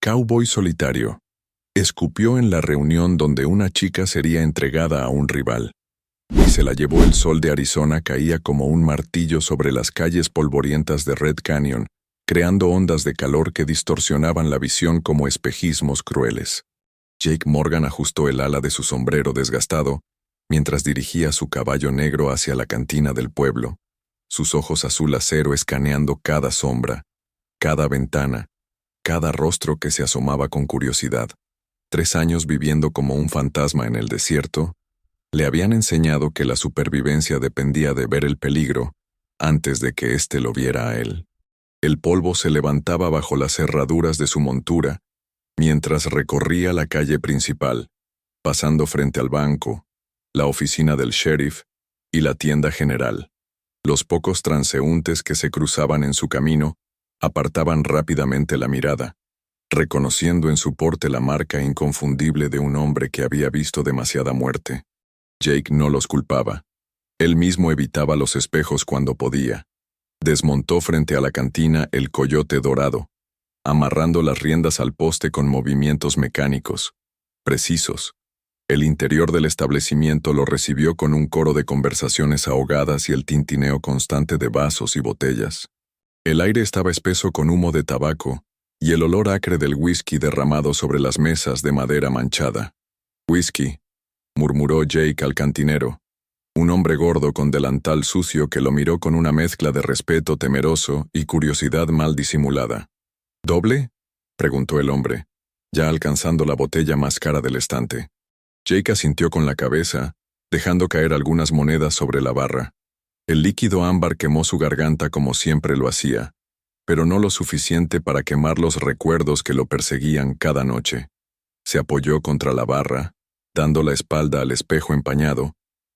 Cowboy solitario. Escupió en la reunión donde una chica sería entregada a un rival. Y se la llevó el sol de Arizona caía como un martillo sobre las calles polvorientas de Red Canyon, creando ondas de calor que distorsionaban la visión como espejismos crueles. Jake Morgan ajustó el ala de su sombrero desgastado, mientras dirigía su caballo negro hacia la cantina del pueblo, sus ojos azul acero escaneando cada sombra, cada ventana, cada rostro que se asomaba con curiosidad. 3 años viviendo como un fantasma en el desierto, le habían enseñado que la supervivencia dependía de ver el peligro antes de que éste lo viera a él. El polvo se levantaba bajo las herraduras de su montura mientras recorría la calle principal, pasando frente al banco, la oficina del sheriff y la tienda general. Los pocos transeúntes que se cruzaban en su camino apartaban rápidamente la mirada, reconociendo en su porte la marca inconfundible de un hombre que había visto demasiada muerte. Jake no los culpaba. Él mismo evitaba los espejos cuando podía. Desmontó frente a la cantina el coyote dorado, amarrando las riendas al poste con movimientos mecánicos, precisos. El interior del establecimiento lo recibió con un coro de conversaciones ahogadas y el tintineo constante de vasos y botellas. El aire estaba espeso con humo de tabaco y el olor acre del whisky derramado sobre las mesas de madera manchada. «Whisky», murmuró Jake al cantinero, un hombre gordo con delantal sucio que lo miró con una mezcla de respeto temeroso y curiosidad mal disimulada. «¿Doble?», preguntó el hombre, ya alcanzando la botella más cara del estante. Jake asintió con la cabeza, dejando caer algunas monedas sobre la barra. El líquido ámbar quemó su garganta como siempre lo hacía, pero no lo suficiente para quemar los recuerdos que lo perseguían cada noche. Se apoyó contra la barra, dando la espalda al espejo empañado,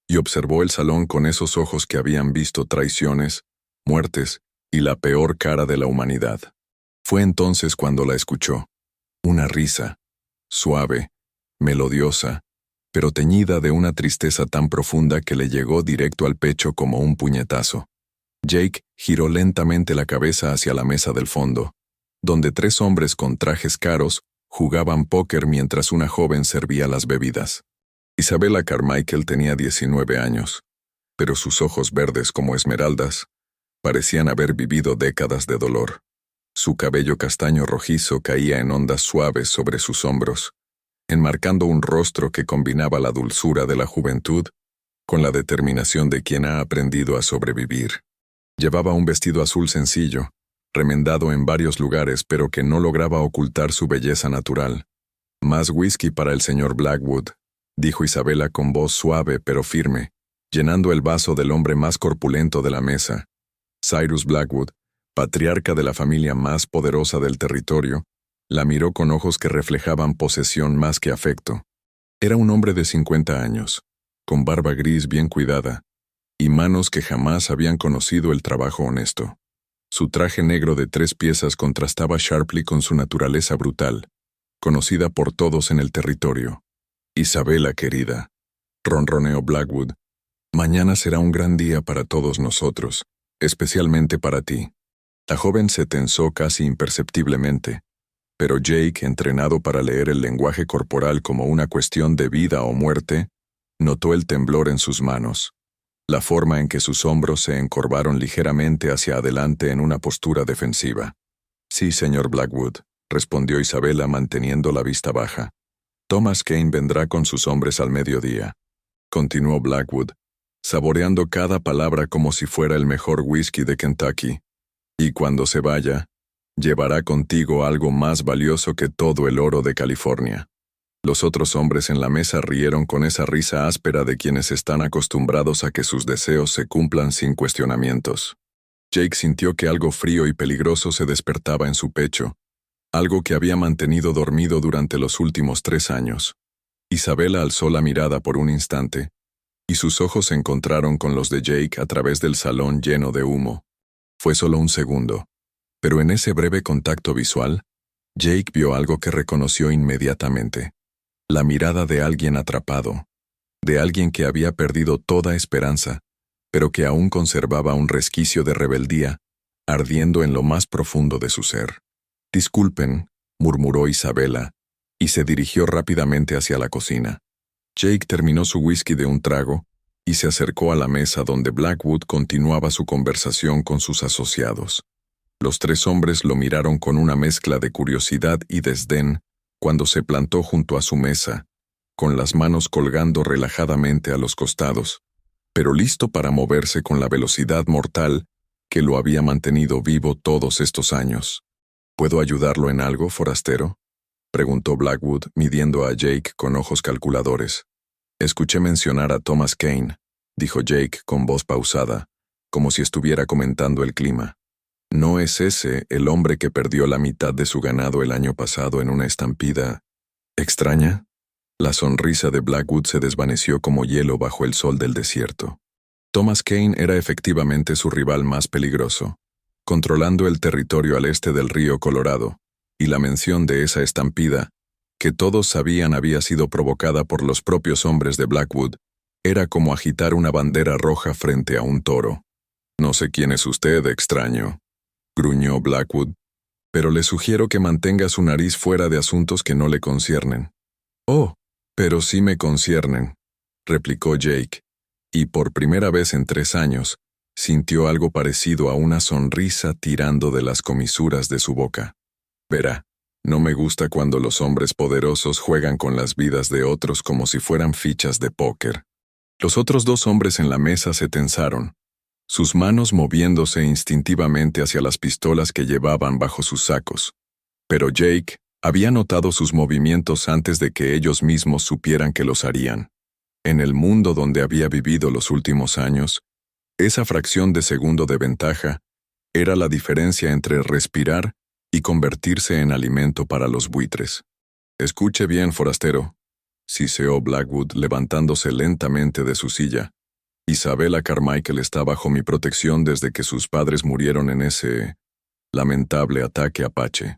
y observó el salón con esos ojos que habían visto traiciones, muertes y la peor cara de la humanidad. Fue entonces cuando la escuchó. Una risa, suave, melodiosa, pero teñida de una tristeza tan profunda que le llegó directo al pecho como un puñetazo. Jake giró lentamente la cabeza hacia la mesa del fondo, donde 3 hombres con trajes caros jugaban póker mientras una joven servía las bebidas. Isabella Carmichael tenía 19 años, pero sus ojos verdes como esmeraldas parecían haber vivido décadas de dolor. Su cabello castaño rojizo caía en ondas suaves sobre sus hombros, enmarcando un rostro que combinaba la dulzura de la juventud con la determinación de quien ha aprendido a sobrevivir. Llevaba un vestido azul sencillo, remendado en varios lugares pero que no lograba ocultar su belleza natural. «Más whisky para el señor Blackwood», dijo Isabella con voz suave pero firme, llenando el vaso del hombre más corpulento de la mesa. Cyrus Blackwood, patriarca de la familia más poderosa del territorio, la miró con ojos que reflejaban posesión más que afecto. Era un hombre de 50 años, con barba gris bien cuidada, y manos que jamás habían conocido el trabajo honesto. Su traje negro de 3 piezas contrastaba sharply con su naturaleza brutal, conocida por todos en el territorio. «Isabella, querida», ronroneó Blackwood, «mañana será un gran día para todos nosotros, especialmente para ti». La joven se tensó casi imperceptiblemente, pero Jake, entrenado para leer el lenguaje corporal como una cuestión de vida o muerte, notó el temblor en sus manos, la forma en que sus hombros se encorvaron ligeramente hacia adelante en una postura defensiva. «Sí, señor Blackwood», respondió Isabella manteniendo la vista baja. «Thomas Kane vendrá con sus hombres al mediodía», continuó Blackwood, saboreando cada palabra como si fuera el mejor whisky de Kentucky. «Y cuando se vaya, llevará contigo algo más valioso que todo el oro de California». Los otros hombres en la mesa rieron con esa risa áspera de quienes están acostumbrados a que sus deseos se cumplan sin cuestionamientos. Jake sintió que algo frío y peligroso se despertaba en su pecho, algo que había mantenido dormido durante los últimos 3 años. Isabella alzó la mirada por un instante, y sus ojos se encontraron con los de Jake a través del salón lleno de humo. Fue solo un segundo, pero en ese breve contacto visual, Jake vio algo que reconoció inmediatamente. La mirada de alguien atrapado, de alguien que había perdido toda esperanza, pero que aún conservaba un resquicio de rebeldía, ardiendo en lo más profundo de su ser. «Disculpen», murmuró Isabela, y se dirigió rápidamente hacia la cocina. Jake terminó su whisky de un trago y se acercó a la mesa donde Blackwood continuaba su conversación con sus asociados. Los tres hombres lo miraron con una mezcla de curiosidad y desdén cuando se plantó junto a su mesa, con las manos colgando relajadamente a los costados, pero listo para moverse con la velocidad mortal que lo había mantenido vivo todos estos años. ¿Puedo ayudarlo en algo, forastero?, preguntó Blackwood, midiendo a Jake con ojos calculadores. Escuché mencionar a Thomas Kane, dijo Jake con voz pausada, como si estuviera comentando el clima. ¿No es ese el hombre que perdió la mitad de su ganado el año pasado en una estampida extraña? La sonrisa de Blackwood se desvaneció como hielo bajo el sol del desierto. Thomas Kane era efectivamente su rival más peligroso, controlando el territorio al este del río Colorado, y la mención de esa estampida, que todos sabían había sido provocada por los propios hombres de Blackwood, era como agitar una bandera roja frente a un toro. «No sé quién es usted, extraño», gruñó Blackwood, «pero le sugiero que mantenga su nariz fuera de asuntos que no le conciernen». «Oh, pero sí me conciernen», replicó Jake, y por primera vez en 3 años, sintió algo parecido a una sonrisa tirando de las comisuras de su boca. «Verá, no me gusta cuando los hombres poderosos juegan con las vidas de otros como si fueran fichas de póker». Los otros 2 hombres en la mesa se tensaron, sus manos moviéndose instintivamente hacia las pistolas que llevaban bajo sus sacos. Pero Jake había notado sus movimientos antes de que ellos mismos supieran que los harían. En el mundo donde había vivido los últimos años, esa fracción de segundo de ventaja era la diferencia entre respirar y convertirse en alimento para los buitres. «Escuche bien, forastero», siseó Blackwood levantándose lentamente de su silla. «Isabela Carmichael está bajo mi protección desde que sus padres murieron en ese lamentable ataque apache.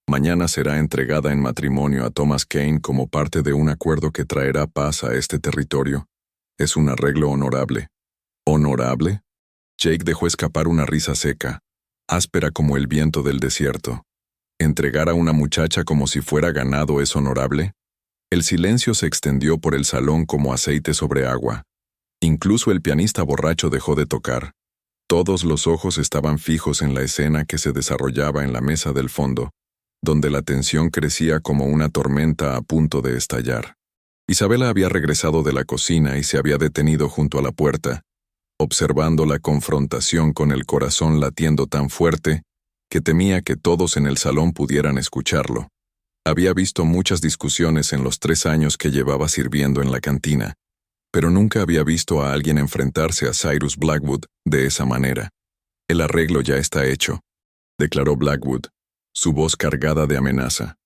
Mañana será entregada en matrimonio a Thomas Kane como parte de un acuerdo que traerá paz a este territorio. Es un arreglo honorable». «¿Honorable?». Jake dejó escapar una risa seca, áspera como el viento del desierto. ¿Entregar a una muchacha como si fuera ganado es honorable? El silencio se extendió por el salón como aceite sobre agua. Incluso el pianista borracho dejó de tocar. Todos los ojos estaban fijos en la escena que se desarrollaba en la mesa del fondo, donde la tensión crecía como una tormenta a punto de estallar. Isabela había regresado de la cocina y se había detenido junto a la puerta, observando la confrontación con el corazón latiendo tan fuerte que temía que todos en el salón pudieran escucharlo. Había visto muchas discusiones en los 3 años que llevaba sirviendo en la cantina, pero nunca había visto a alguien enfrentarse a Cyrus Blackwood de esa manera. «El arreglo ya está hecho», declaró Blackwood, su voz cargada de amenaza.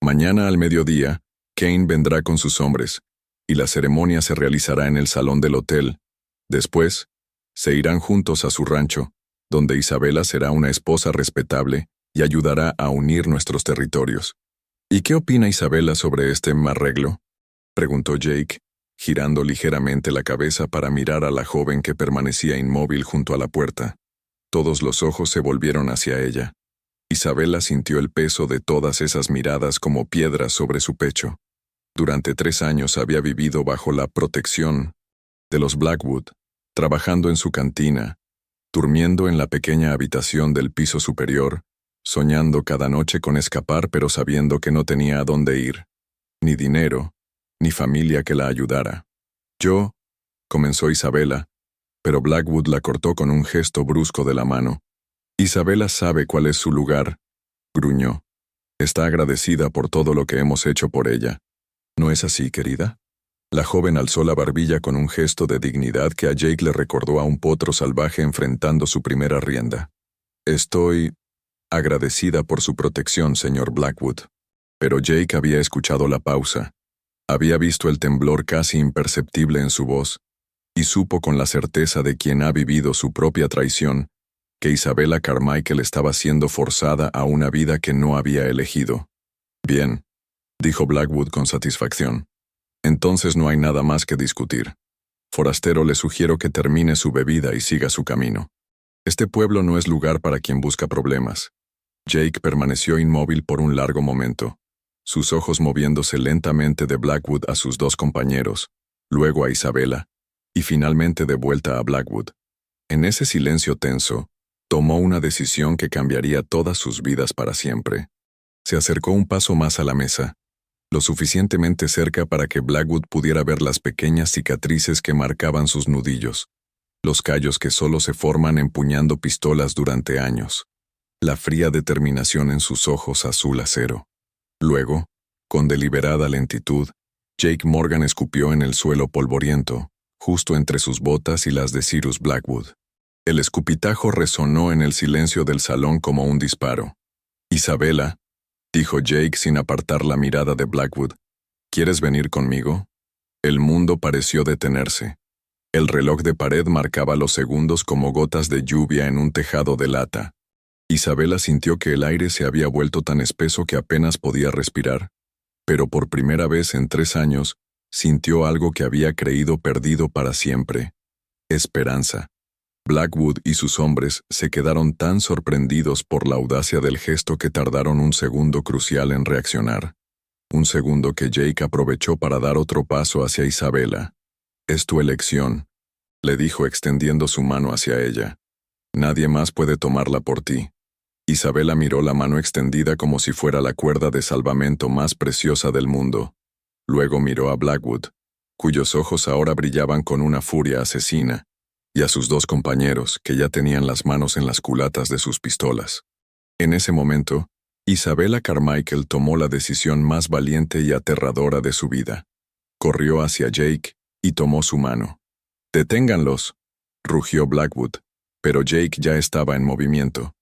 «Mañana al mediodía, Kane vendrá con sus hombres, y la ceremonia se realizará en el salón del hotel. Después, se irán juntos a su rancho, donde Isabela será una esposa respetable y ayudará a unir nuestros territorios». «¿Y qué opina Isabela sobre este arreglo?», preguntó Jake, girando ligeramente la cabeza para mirar a la joven que permanecía inmóvil junto a la puerta. Todos los ojos se volvieron hacia ella. Isabela sintió el peso de todas esas miradas como piedras sobre su pecho. Durante 3 años había vivido bajo la protección de los Blackwood, trabajando en su cantina, durmiendo en la pequeña habitación del piso superior, soñando cada noche con escapar pero sabiendo que no tenía a dónde ir, ni dinero, ni familia que la ayudara. «Yo», comenzó Isabela, pero Blackwood la cortó con un gesto brusco de la mano. «Isabela sabe cuál es su lugar», gruñó. «Está agradecida por todo lo que hemos hecho por ella. ¿No es así, querida?». La joven alzó la barbilla con un gesto de dignidad que a Jake le recordó a un potro salvaje enfrentando su primera rienda. «Estoy agradecida por su protección, señor Blackwood». Pero Jake había escuchado la pausa. Había visto el temblor casi imperceptible en su voz, y supo con la certeza de quien ha vivido su propia traición, que Isabela Carmichael estaba siendo forzada a una vida que no había elegido. «Bien», dijo Blackwood con satisfacción. «Entonces no hay nada más que discutir. Forastero, le sugiero que termine su bebida y siga su camino. Este pueblo no es lugar para quien busca problemas. Jake permaneció inmóvil por un largo momento, sus ojos moviéndose lentamente de Blackwood a sus dos compañeros, luego a Isabela, y finalmente de vuelta a Blackwood. En ese silencio tenso, tomó una decisión que cambiaría todas sus vidas para siempre. Se acercó un paso más a la mesa, lo suficientemente cerca para que Blackwood pudiera ver las pequeñas cicatrices que marcaban sus nudillos, los callos que solo se forman empuñando pistolas durante años, la fría determinación en sus ojos azul acero. Luego, con deliberada lentitud, Jake Morgan escupió en el suelo polvoriento, justo entre sus botas y las de Cyrus Blackwood. El escupitajo resonó en el silencio del salón como un disparo. «Isabela», dijo Jake sin apartar la mirada de Blackwood, «¿quieres venir conmigo?» El mundo pareció detenerse. El reloj de pared marcaba los segundos como gotas de lluvia en un tejado de lata. Isabela sintió que el aire se había vuelto tan espeso que apenas podía respirar, pero por primera vez en 3 años, sintió algo que había creído perdido para siempre: esperanza. Blackwood y sus hombres se quedaron tan sorprendidos por la audacia del gesto que tardaron un segundo crucial en reaccionar. Un segundo que Jake aprovechó para dar otro paso hacia Isabela. «Es tu elección», le dijo extendiendo su mano hacia ella. «Nadie más puede tomarla por ti». Isabela miró la mano extendida como si fuera la cuerda de salvamento más preciosa del mundo. Luego miró a Blackwood, cuyos ojos ahora brillaban con una furia asesina, y a sus dos compañeros, que ya tenían las manos en las culatas de sus pistolas. En ese momento, Isabela Carmichael tomó la decisión más valiente y aterradora de su vida. Corrió hacia Jake y tomó su mano. «¡Deténganlos!», rugió Blackwood, pero Jake ya estaba en movimiento.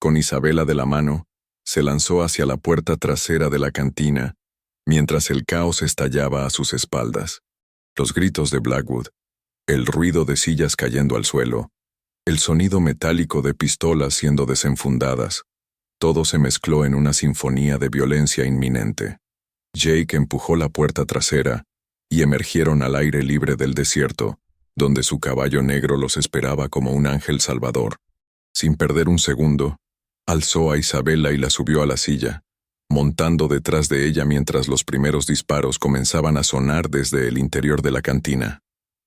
Con Isabela de la mano, se lanzó hacia la puerta trasera de la cantina, mientras el caos estallaba a sus espaldas. Los gritos de Blackwood, el ruido de sillas cayendo al suelo, el sonido metálico de pistolas siendo desenfundadas, todo se mezcló en una sinfonía de violencia inminente. Jake empujó la puerta trasera y emergieron al aire libre del desierto, donde su caballo negro los esperaba como un ángel salvador. Sin perder un segundo, alzó a Isabela y la subió a la silla, montando detrás de ella mientras los primeros disparos comenzaban a sonar desde el interior de la cantina.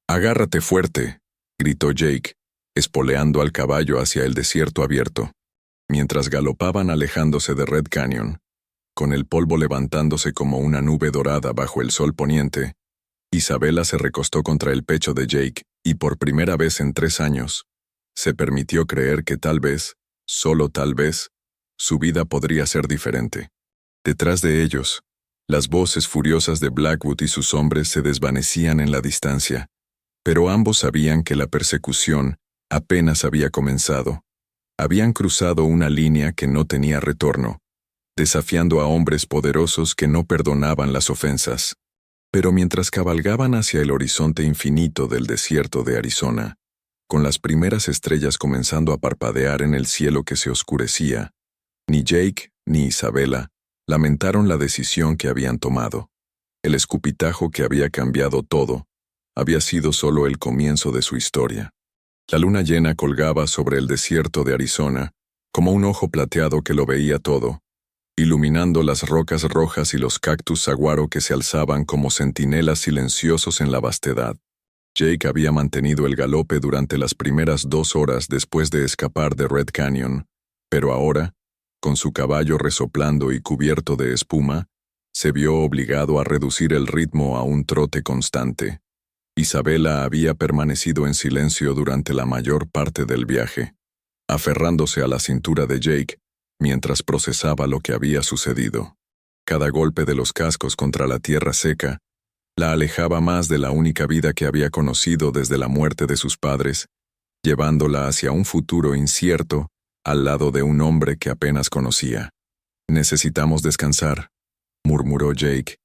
«¡Agárrate fuerte!», gritó Jake, espoleando al caballo hacia el desierto abierto. Mientras galopaban alejándose de Red Canyon, con el polvo levantándose como una nube dorada bajo el sol poniente, Isabela se recostó contra el pecho de Jake y por primera vez en 3 años, se permitió creer que tal vez, solo tal vez, su vida podría ser diferente. Detrás de ellos, las voces furiosas de Blackwood y sus hombres se desvanecían en la distancia, pero ambos sabían que la persecución apenas había comenzado. Habían cruzado una línea que no tenía retorno, desafiando a hombres poderosos que no perdonaban las ofensas. Pero mientras cabalgaban hacia el horizonte infinito del desierto de Arizona, con las primeras estrellas comenzando a parpadear en el cielo que se oscurecía, ni Jake ni Isabela lamentaron la decisión que habían tomado. El escupitajo que había cambiado todo había sido solo el comienzo de su historia. La luna llena colgaba sobre el desierto de Arizona, como un ojo plateado que lo veía todo, iluminando las rocas rojas y los cactus saguaro que se alzaban como centinelas silenciosos en la vastedad. Jake había mantenido el galope durante las primeras 2 horas después de escapar de Red Canyon, pero ahora, con su caballo resoplando y cubierto de espuma, se vio obligado a reducir el ritmo a un trote constante. Isabela había permanecido en silencio durante la mayor parte del viaje, aferrándose a la cintura de Jake mientras procesaba lo que había sucedido. Cada golpe de los cascos contra la tierra seca la alejaba más de la única vida que había conocido desde la muerte de sus padres, llevándola hacia un futuro incierto al lado de un hombre que apenas conocía. «Necesitamos descansar», murmuró Jake,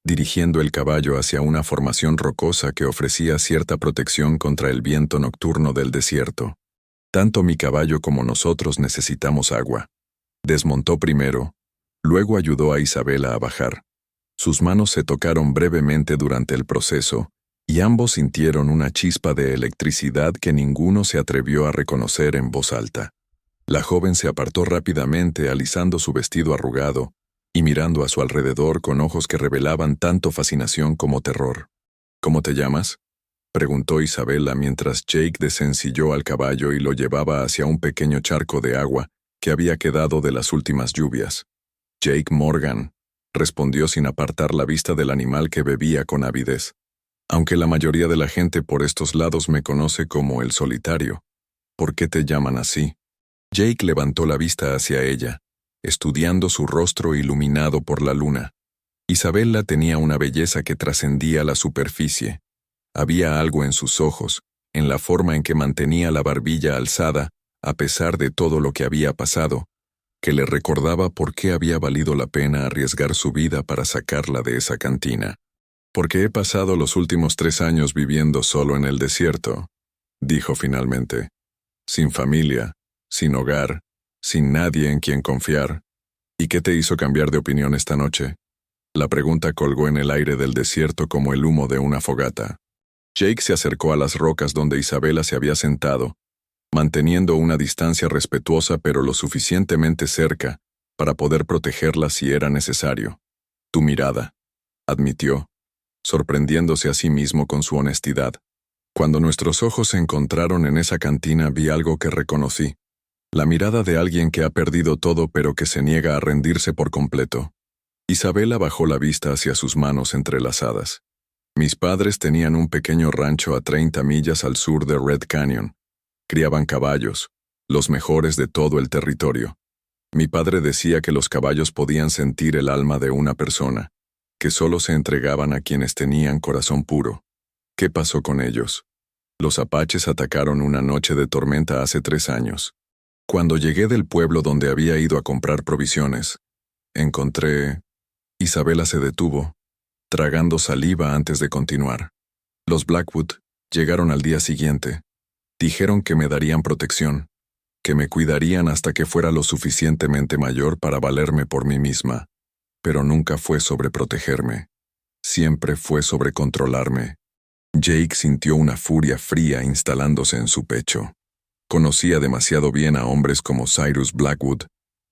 dirigiendo el caballo hacia una formación rocosa que ofrecía cierta protección contra el viento nocturno del desierto. «Tanto mi caballo como nosotros necesitamos agua». Desmontó primero, luego ayudó a Isabela a bajar. Sus manos se tocaron brevemente durante el proceso, y ambos sintieron una chispa de electricidad que ninguno se atrevió a reconocer en voz alta. La joven se apartó rápidamente, alisando su vestido arrugado y mirando a su alrededor con ojos que revelaban tanto fascinación como terror. ¿Cómo te llamas?, preguntó Isabela mientras Jake desencilló al caballo y lo llevaba hacia un pequeño charco de agua que había quedado de las últimas lluvias. Jake Morgan, respondió sin apartar la vista del animal que bebía con avidez. Aunque la mayoría de la gente por estos lados me conoce como el solitario. ¿Por qué te llaman así? Jake levantó la vista hacia ella, estudiando su rostro iluminado por la luna. Isabela tenía una belleza que trascendía la superficie. Había algo en sus ojos, en la forma en que mantenía la barbilla alzada, a pesar de todo lo que había pasado, que le recordaba por qué había valido la pena arriesgar su vida para sacarla de esa cantina. Porque he pasado los últimos 3 años viviendo solo en el desierto, dijo finalmente. Sin familia, sin hogar, sin nadie en quien confiar. ¿Y qué te hizo cambiar de opinión esta noche? La pregunta colgó en el aire del desierto como el humo de una fogata. Jake se acercó a las rocas donde Isabela se había sentado, manteniendo una distancia respetuosa pero lo suficientemente cerca para poder protegerla si era necesario. Tu mirada, admitió, sorprendiéndose a sí mismo con su honestidad. Cuando nuestros ojos se encontraron en esa cantina vi algo que reconocí. La mirada de alguien que ha perdido todo pero que se niega a rendirse por completo. Isabela bajó la vista hacia sus manos entrelazadas. Mis padres tenían un pequeño rancho a 30 millas al sur de Red Canyon. Criaban caballos, los mejores de todo el territorio. Mi padre decía que los caballos podían sentir el alma de una persona, que solo se entregaban a quienes tenían corazón puro. ¿Qué pasó con ellos? Los apaches atacaron una noche de tormenta hace 3 años. Cuando llegué del pueblo donde había ido a comprar provisiones, encontré... Isabela se detuvo, tragando saliva antes de continuar. Los Blackwood llegaron al día siguiente. Dijeron que me darían protección, que me cuidarían hasta que fuera lo suficientemente mayor para valerme por mí misma. Pero nunca fue sobre protegerme. Siempre fue sobre controlarme. Jake sintió una furia fría instalándose en su pecho. Conocía demasiado bien a hombres como Cyrus Blackwood,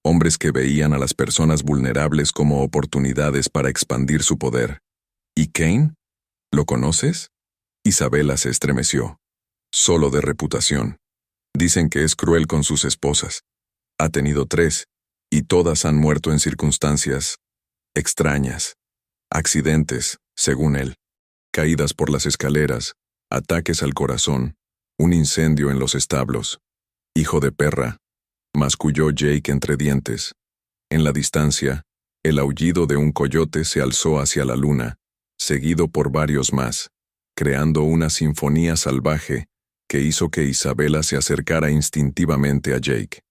hombres que veían a las personas vulnerables como oportunidades para expandir su poder. ¿Y Kane? ¿Lo conoces? Isabela se estremeció. Solo de reputación. Dicen que es cruel con sus esposas. Ha tenido 3, y todas han muerto en circunstancias extrañas. Accidentes, según él. Caídas por las escaleras, ataques al corazón, un incendio en los establos. Hijo de perra, masculló Jake entre dientes. En la distancia, el aullido de un coyote se alzó hacia la luna, seguido por varios más, creando una sinfonía salvaje que hizo que Isabela se acercara instintivamente a Jake.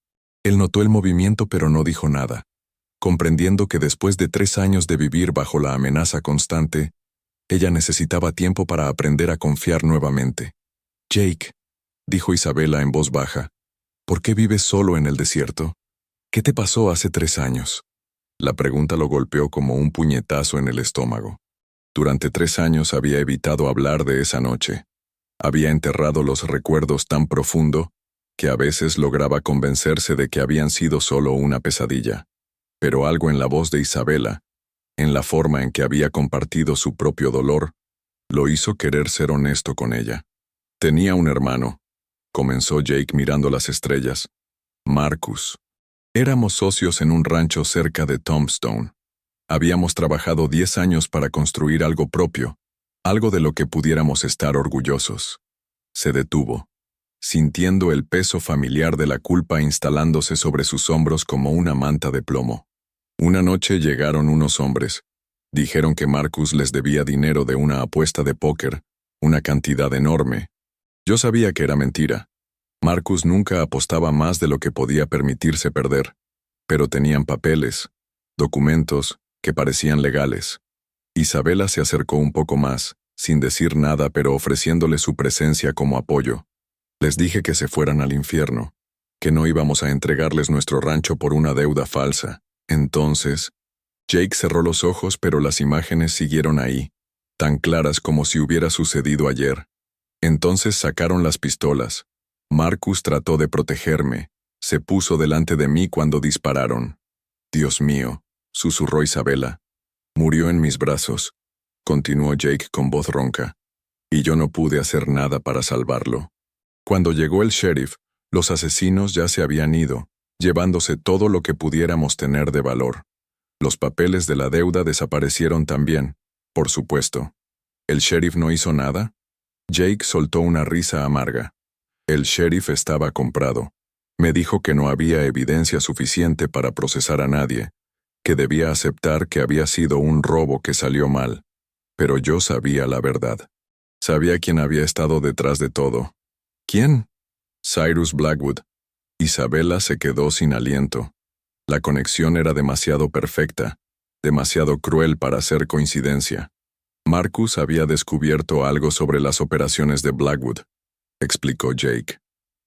Él notó el movimiento pero no dijo nada, comprendiendo que después de 3 años de vivir bajo la amenaza constante, ella necesitaba tiempo para aprender a confiar nuevamente. Jake, dijo Isabela en voz baja, ¿por qué vives solo en el desierto? ¿Qué te pasó hace 3 años? La pregunta lo golpeó como un puñetazo en el estómago. Durante 3 años había evitado hablar de esa noche. Había enterrado los recuerdos tan profundo que a veces lograba convencerse de que habían sido solo una pesadilla. Pero algo en la voz de Isabela, en la forma en que había compartido su propio dolor, lo hizo querer ser honesto con ella. Tenía un hermano, comenzó Jake mirando las estrellas. Marcus. Éramos socios en un rancho cerca de Tombstone. Habíamos trabajado 10 años para construir algo propio, algo de lo que pudiéramos estar orgullosos. Se detuvo, sintiendo el peso familiar de la culpa instalándose sobre sus hombros como una manta de plomo. Una noche llegaron unos hombres. Dijeron que Marcus les debía dinero de una apuesta de póker, una cantidad enorme. Yo sabía que era mentira. Marcus nunca apostaba más de lo que podía permitirse perder, pero tenían papeles, documentos que parecían legales. Isabela se acercó un poco más, sin decir nada pero ofreciéndole su presencia como apoyo. Les dije que se fueran al infierno, que no íbamos a entregarles nuestro rancho por una deuda falsa. Entonces, Jake cerró los ojos pero las imágenes siguieron ahí, tan claras como si hubiera sucedido ayer. Entonces sacaron las pistolas. Marcus trató de protegerme, Se puso delante de mí cuando dispararon. Dios mío, susurró Isabela. Murió en mis brazos, continuó Jake con voz ronca, y yo no pude hacer nada para salvarlo. Cuando llegó el sheriff, los asesinos ya se habían ido, llevándose todo lo que pudiéramos tener de valor. Los papeles de la deuda desaparecieron también, por supuesto. ¿El sheriff no hizo nada? Jake soltó una risa amarga. El sheriff estaba comprado. Me dijo que no había evidencia suficiente para procesar a nadie, que debía aceptar que había sido un robo que salió mal. Pero yo sabía la verdad. Sabía quién había estado detrás de todo. ¿Quién? Cyrus Blackwood. Isabela se quedó sin aliento. La conexión era demasiado perfecta, demasiado cruel para ser coincidencia. Marcus había descubierto algo sobre las operaciones de Blackwood, explicó Jake.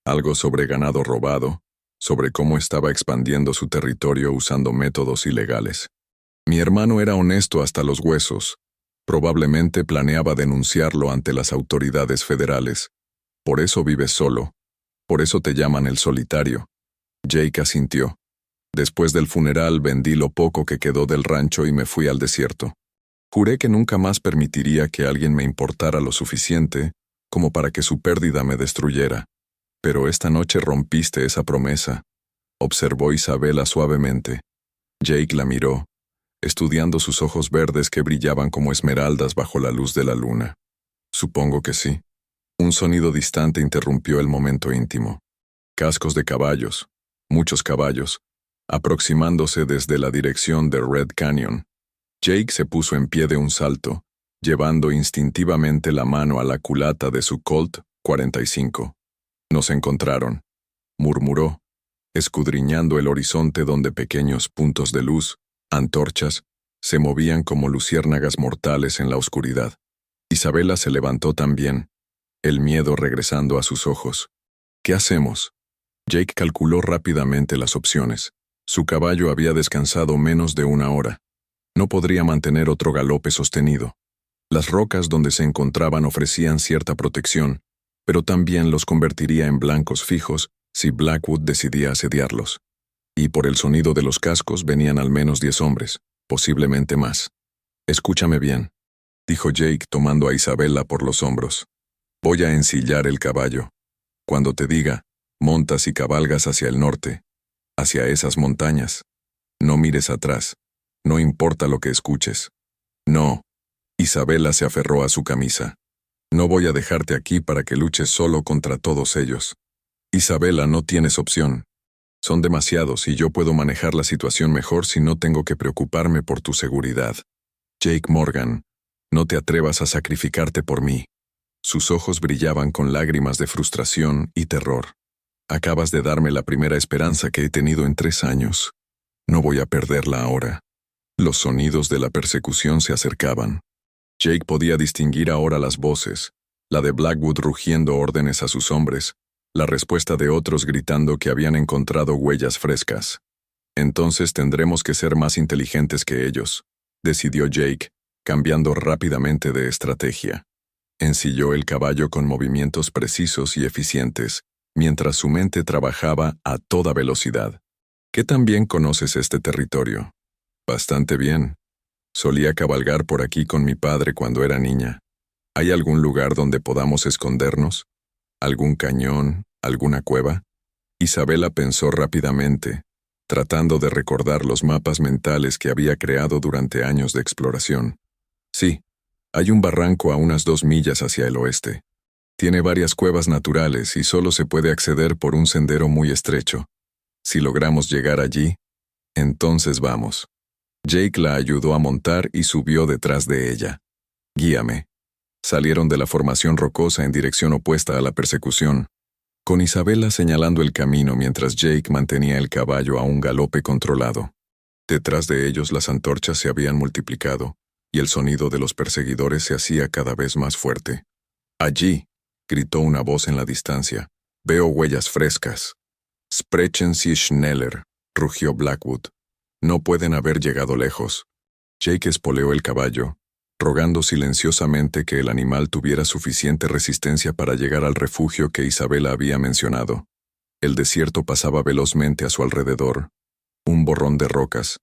Algo sobre ganado robado, sobre cómo estaba expandiendo su territorio usando métodos ilegales. Mi hermano era honesto hasta los huesos. Probablemente planeaba denunciarlo ante las autoridades federales. Por eso vives solo. Por eso te llaman el solitario. Jake asintió. Después del funeral vendí lo poco que quedó del rancho y me fui al desierto. Juré que nunca más permitiría que alguien me importara lo suficiente como para que su pérdida me destruyera. Pero esta noche rompiste esa promesa, observó Isabela suavemente. Jake la miró, estudiando sus ojos verdes que brillaban como esmeraldas bajo la luz de la luna. Supongo que sí. Un sonido distante interrumpió el momento íntimo. Cascos de caballos, muchos caballos, aproximándose desde la dirección de Red Canyon. Jake se puso en pie de un salto, llevando instintivamente la mano a la culata de su Colt 45. Nos encontraron, murmuró, escudriñando el horizonte donde pequeños puntos de luz, antorchas, se movían como luciérnagas mortales en la oscuridad. Isabela se levantó también, el miedo regresando a sus ojos. ¿Qué hacemos? Jake calculó rápidamente las opciones. Su caballo había descansado menos de una hora. No podría mantener otro galope sostenido. Las rocas donde se encontraban ofrecían cierta protección, pero también los convertiría en blancos fijos si Blackwood decidía asediarlos. Y por el sonido de los cascos venían al menos 10 hombres, posiblemente más. Escúchame bien, dijo Jake tomando a Isabela por los hombros. Voy a ensillar el caballo. Cuando te diga, montas y cabalgas hacia el norte, hacia esas montañas. No mires atrás, no importa lo que escuches. No. Isabela se aferró a su camisa. No voy a dejarte aquí para que luches solo contra todos ellos. Isabela, no tienes opción. Son demasiados y yo puedo manejar la situación mejor si no tengo que preocuparme por tu seguridad. Jake Morgan, no te atrevas a sacrificarte por mí. Sus ojos brillaban con lágrimas de frustración y terror. Acabas de darme la primera esperanza que he tenido en 3 años. No voy a perderla ahora. Los sonidos de la persecución se acercaban. Jake podía distinguir ahora las voces, la de Blackwood rugiendo órdenes a sus hombres, la respuesta de otros gritando que habían encontrado huellas frescas. Entonces tendremos que ser más inteligentes que ellos, decidió Jake, cambiando rápidamente de estrategia. Ensilló el caballo con movimientos precisos y eficientes, mientras su mente trabajaba a toda velocidad. ¿Qué tan bien conoces este territorio? Bastante bien. Solía cabalgar por aquí con mi padre cuando era niña. ¿Hay algún lugar donde podamos escondernos? ¿Algún cañón? ¿Alguna cueva? Isabela pensó rápidamente, tratando de recordar los mapas mentales que había creado durante años de exploración. Sí, hay un barranco a unas 2 millas hacia el oeste. Tiene varias cuevas naturales y solo se puede acceder por un sendero muy estrecho. Si logramos llegar allí, entonces vamos. Jake la ayudó a montar y subió detrás de ella. Guíame. Salieron de la formación rocosa en dirección opuesta a la persecución, con Isabela señalando el camino mientras Jake mantenía el caballo a un galope controlado. Detrás de ellos las antorchas se habían multiplicado, y el sonido de los perseguidores se hacía cada vez más fuerte. «Allí», gritó una voz en la distancia, «veo huellas frescas». «Sprechen Sie schneller», rugió Blackwood. «No pueden haber llegado lejos». Jake espoleó el caballo, rogando silenciosamente que el animal tuviera suficiente resistencia para llegar al refugio que Isabela había mencionado. El desierto pasaba velozmente a su alrededor, un borrón de rocas,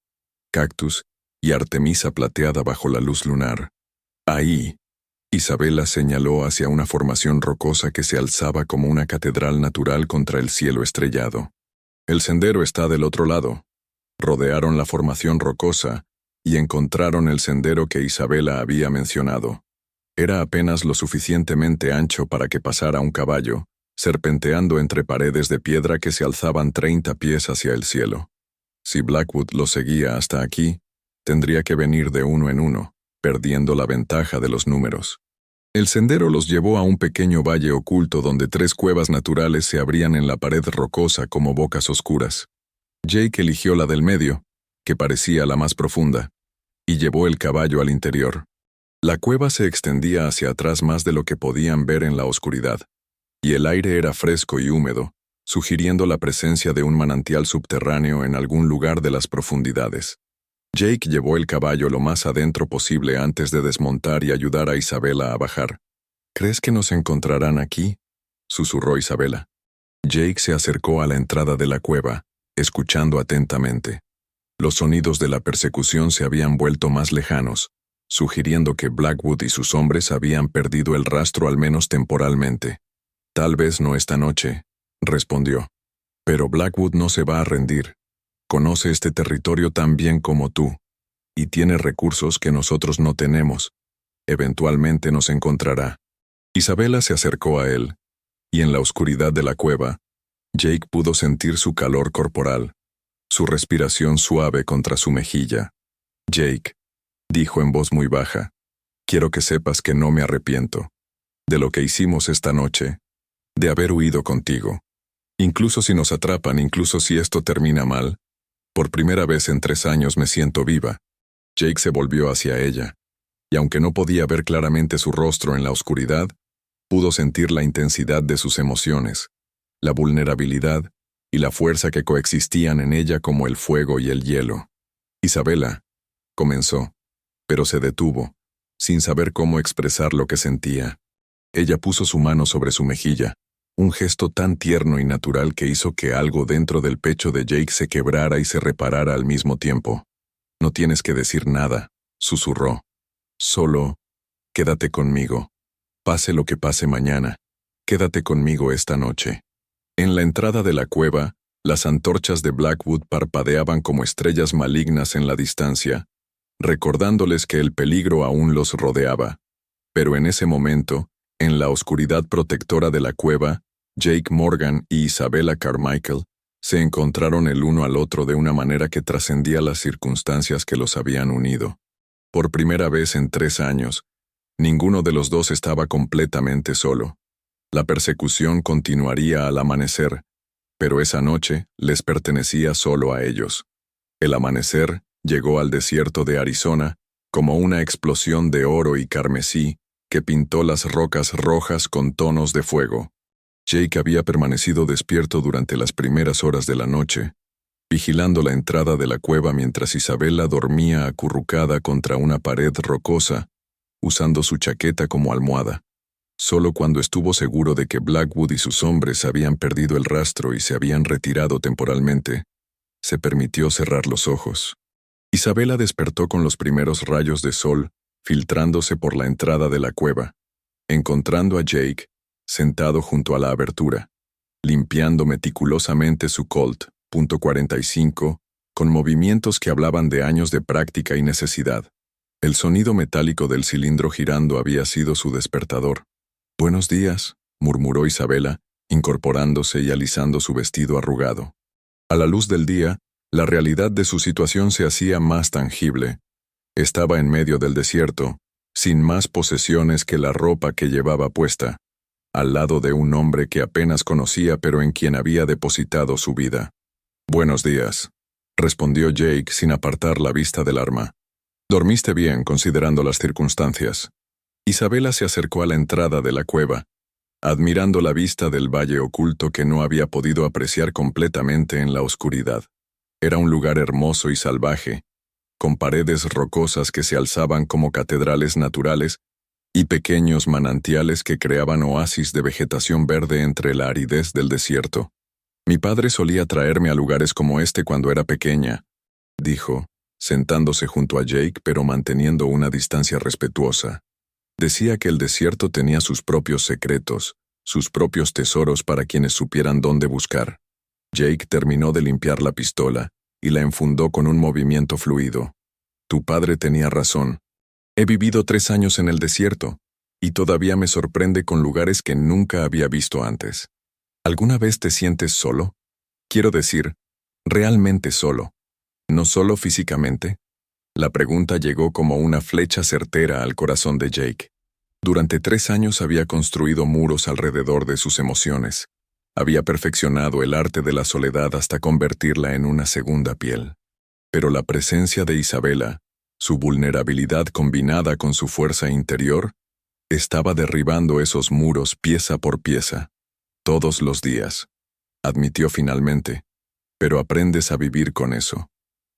cactus y artemisa plateada bajo la luz lunar. Ahí, Isabela señaló hacia una formación rocosa que se alzaba como una catedral natural contra el cielo estrellado. El sendero está del otro lado. Rodearon la formación rocosa y encontraron el sendero que Isabela había mencionado. Era apenas lo suficientemente ancho para que pasara un caballo, serpenteando entre paredes de piedra que se alzaban 30 pies hacia el cielo. Si Blackwood lo seguía hasta aquí, tendría que venir de uno en uno, perdiendo la ventaja de los números. El sendero los llevó a un pequeño valle oculto donde 3 cuevas naturales se abrían en la pared rocosa como bocas oscuras. Jake eligió la del medio, que parecía la más profunda, y llevó el caballo al interior. La cueva se extendía hacia atrás más de lo que podían ver en la oscuridad, y el aire era fresco y húmedo, sugiriendo la presencia de un manantial subterráneo en algún lugar de las profundidades. Jake llevó el caballo lo más adentro posible antes de desmontar y ayudar a Isabela a bajar. ¿Crees que nos encontrarán aquí?, susurró Isabela. Jake se acercó a la entrada de la cueva, escuchando atentamente. Los sonidos de la persecución se habían vuelto más lejanos, sugiriendo que Blackwood y sus hombres habían perdido el rastro al menos temporalmente. Tal vez no esta noche, respondió. Pero Blackwood no se va a rendir. Conoce este territorio tan bien como tú, y tiene recursos que nosotros no tenemos. Eventualmente nos encontrará. Isabela se acercó a él, y en la oscuridad de la cueva, Jake pudo sentir su calor corporal, su respiración suave contra su mejilla. Jake, dijo en voz muy baja, quiero que sepas que no me arrepiento de lo que hicimos esta noche, de haber huido contigo. Incluso si nos atrapan, incluso si esto termina mal, por primera vez en 3 años me siento viva. Jake se volvió hacia ella, y aunque no podía ver claramente su rostro en la oscuridad, pudo sentir la intensidad de sus emociones, la vulnerabilidad y la fuerza que coexistían en ella como el fuego y el hielo. Isabela, comenzó, pero se detuvo, sin saber cómo expresar lo que sentía. Ella puso su mano sobre su mejilla, un gesto tan tierno y natural que hizo que algo dentro del pecho de Jake se quebrara y se reparara al mismo tiempo. No tienes que decir nada, susurró. Solo, quédate conmigo. Pase lo que pase mañana, quédate conmigo esta noche. En la entrada de la cueva, las antorchas de Blackwood parpadeaban como estrellas malignas en la distancia, recordándoles que el peligro aún los rodeaba. Pero en ese momento, en la oscuridad protectora de la cueva, Jake Morgan y Isabela Carmichael se encontraron el uno al otro de una manera que trascendía las circunstancias que los habían unido. Por primera vez en 3 años, ninguno de los dos estaba completamente solo. La persecución continuaría al amanecer, pero esa noche les pertenecía solo a ellos. El amanecer llegó al desierto de Arizona como una explosión de oro y carmesí que pintó las rocas rojas con tonos de fuego. Jake había permanecido despierto durante las primeras horas de la noche, vigilando la entrada de la cueva mientras Isabela dormía acurrucada contra una pared rocosa, usando su chaqueta como almohada. Solo cuando estuvo seguro de que Blackwood y sus hombres habían perdido el rastro y se habían retirado temporalmente, se permitió cerrar los ojos. Isabela despertó con los primeros rayos de sol filtrándose por la entrada de la cueva, encontrando a Jake sentado junto a la abertura, limpiando meticulosamente su Colt .45 con movimientos que hablaban de años de práctica y necesidad. El sonido metálico del cilindro girando había sido su despertador. «Buenos días», murmuró Isabela, incorporándose y alisando su vestido arrugado. A la luz del día, la realidad de su situación se hacía más tangible. Estaba en medio del desierto, sin más posesiones que la ropa que llevaba puesta, al lado de un hombre que apenas conocía pero en quien había depositado su vida. «Buenos días», respondió Jake sin apartar la vista del arma. «¿Dormiste bien considerando las circunstancias?» Isabela se acercó a la entrada de la cueva, admirando la vista del valle oculto que no había podido apreciar completamente en la oscuridad. Era un lugar hermoso y salvaje, con paredes rocosas que se alzaban como catedrales naturales y pequeños manantiales que creaban oasis de vegetación verde entre la aridez del desierto. Mi padre solía traerme a lugares como este cuando era pequeña, dijo, sentándose junto a Jake pero manteniendo una distancia respetuosa. Decía que el desierto tenía sus propios secretos, sus propios tesoros para quienes supieran dónde buscar. Jake terminó de limpiar la pistola y la enfundó con un movimiento fluido. Tu padre tenía razón. He vivido 3 años en el desierto, y todavía me sorprende con lugares que nunca había visto antes. ¿Alguna vez te sientes solo? Quiero decir, realmente solo. ¿No solo físicamente? La pregunta llegó como una flecha certera al corazón de Jake. Durante 3 años había construido muros alrededor de sus emociones. Había perfeccionado el arte de la soledad hasta convertirla en una segunda piel. Pero la presencia de Isabela, su vulnerabilidad combinada con su fuerza interior, estaba derribando esos muros pieza por pieza, todos los días. Admitió finalmente, pero aprendes a vivir con eso.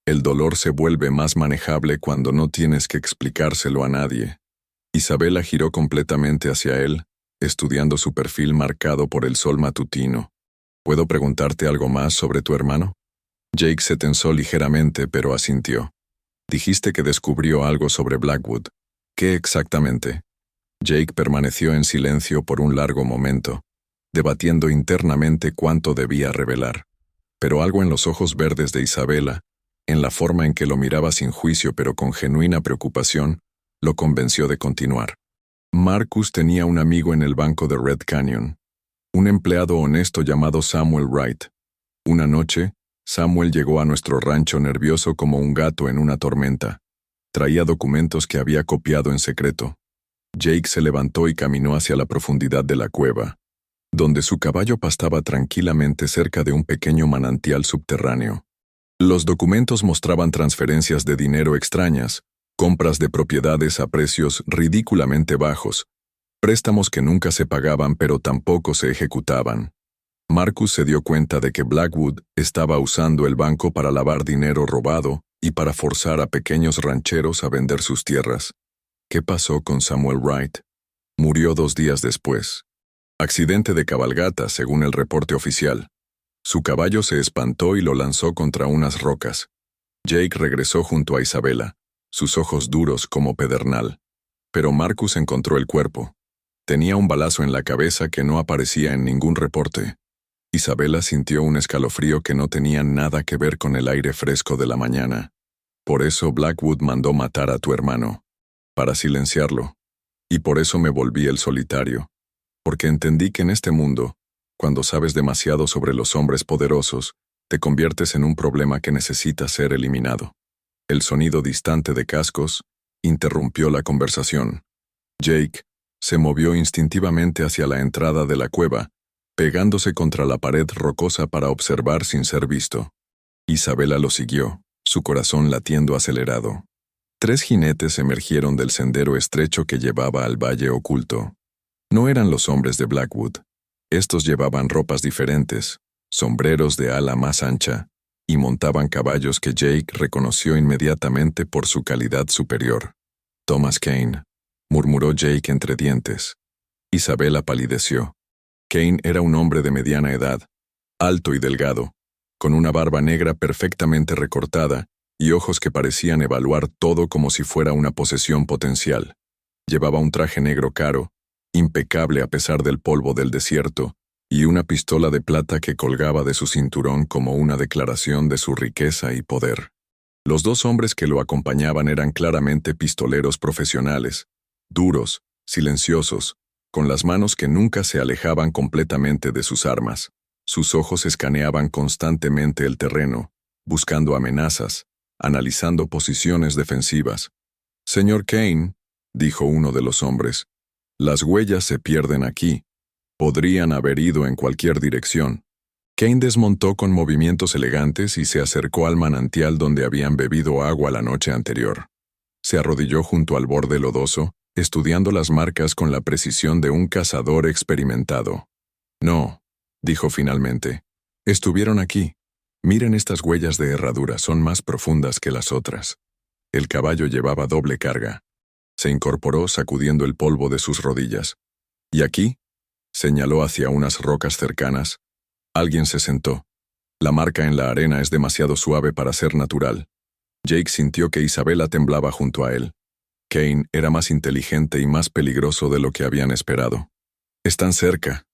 El dolor se vuelve más manejable cuando no tienes que explicárselo a nadie. Isabela giró completamente hacia él, estudiando su perfil marcado por el sol matutino. ¿Puedo preguntarte algo más sobre tu hermano? Jake se tensó ligeramente, pero asintió. Dijiste que descubrió algo sobre Blackwood. ¿Qué exactamente? Jake permaneció en silencio por un largo momento, debatiendo internamente cuánto debía revelar. Pero algo en los ojos verdes de Isabela, en la forma en que lo miraba sin juicio pero con genuina preocupación, lo convenció de continuar. Marcus tenía un amigo en el banco de Red Canyon, un empleado honesto llamado Samuel Wright. Una noche, Samuel llegó a nuestro rancho nervioso como un gato en una tormenta. Traía documentos que había copiado en secreto. Jake se levantó y caminó hacia la profundidad de la cueva, donde su caballo pastaba tranquilamente cerca de un pequeño manantial subterráneo. Los documentos mostraban transferencias de dinero extrañas, compras de propiedades a precios ridículamente bajos, préstamos que nunca se pagaban pero tampoco se ejecutaban. Marcus se dio cuenta de que Blackwood estaba usando el banco para lavar dinero robado y para forzar a pequeños rancheros a vender sus tierras. ¿Qué pasó con Samuel Wright? Murió 2 días después. Accidente de cabalgata, según el reporte oficial. Su caballo se espantó y lo lanzó contra unas rocas. Jake regresó junto a Isabela, sus ojos duros como pedernal. Pero Marcus encontró el cuerpo. Tenía un balazo en la cabeza que no aparecía en ningún reporte. Isabela sintió un escalofrío que no tenía nada que ver con el aire fresco de la mañana. Por eso Blackwood mandó matar a tu hermano. Para silenciarlo. Y por eso me volví el solitario. Porque entendí que en este mundo, cuando sabes demasiado sobre los hombres poderosos, te conviertes en un problema que necesita ser eliminado. El sonido distante de cascos interrumpió la conversación. Jake se movió instintivamente hacia la entrada de la cueva, pegándose contra la pared rocosa para observar sin ser visto. Isabela lo siguió, su corazón latiendo acelerado. 3 jinetes emergieron del sendero estrecho que llevaba al valle oculto. No eran los hombres de Blackwood. Estos llevaban ropas diferentes, sombreros de ala más ancha, y montaban caballos que Jake reconoció inmediatamente por su calidad superior. Thomas Kane, murmuró Jake entre dientes. Isabela palideció. Kane era un hombre de mediana edad, alto y delgado, con una barba negra perfectamente recortada y ojos que parecían evaluar todo como si fuera una posesión potencial. Llevaba un traje negro caro, impecable a pesar del polvo del desierto, y una pistola de plata que colgaba de su cinturón como una declaración de su riqueza y poder. Los 2 hombres que lo acompañaban eran claramente pistoleros profesionales, duros, silenciosos, con las manos que nunca se alejaban completamente de sus armas. Sus ojos escaneaban constantemente el terreno, buscando amenazas, analizando posiciones defensivas. «Señor Kane», dijo uno de los hombres, «las huellas se pierden aquí. Podrían haber ido en cualquier dirección». Kane desmontó con movimientos elegantes y se acercó al manantial donde habían bebido agua la noche anterior. Se arrodilló junto al borde lodoso, estudiando las marcas con la precisión de un cazador experimentado. «No», dijo finalmente, «estuvieron aquí. Miren estas huellas de herradura, son más profundas que las otras». El caballo llevaba doble carga. Se incorporó sacudiendo el polvo de sus rodillas. «¿Y aquí?», señaló hacia unas rocas cercanas. Alguien se sentó. La marca en la arena es demasiado suave para ser natural. Jake sintió que Isabela temblaba junto a él. Kane era más inteligente y más peligroso de lo que habían esperado. «Están cerca»,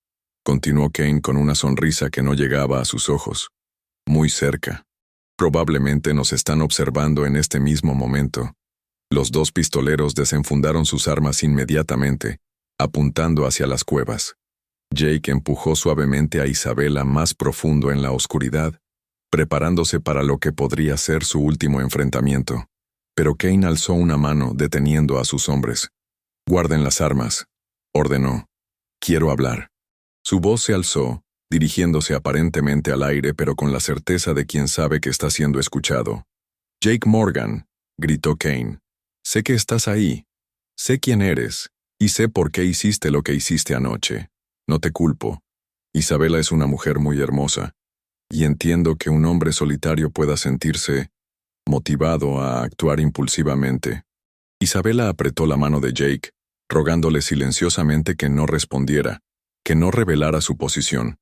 continuó Kane con una sonrisa que no llegaba a sus ojos. «Muy cerca. Probablemente nos están observando en este mismo momento». Los dos pistoleros desenfundaron sus armas inmediatamente, apuntando hacia las cuevas. Jake empujó suavemente a Isabela más profundo en la oscuridad, preparándose para lo que podría ser su último enfrentamiento. Pero Kane alzó una mano, deteniendo a sus hombres. «Guarden las armas», ordenó. «Quiero hablar». Su voz se alzó, dirigiéndose aparentemente al aire, pero con la certeza de quien sabe que está siendo escuchado. «Jake Morgan», gritó Kane. «Sé que estás ahí. Sé quién eres, y sé por qué hiciste lo que hiciste anoche. No te culpo. Isabela es una mujer muy hermosa, y entiendo que un hombre solitario pueda sentirse motivado a actuar impulsivamente». Isabela apretó la mano de Jake, rogándole silenciosamente que no respondiera, que no revelara su posición.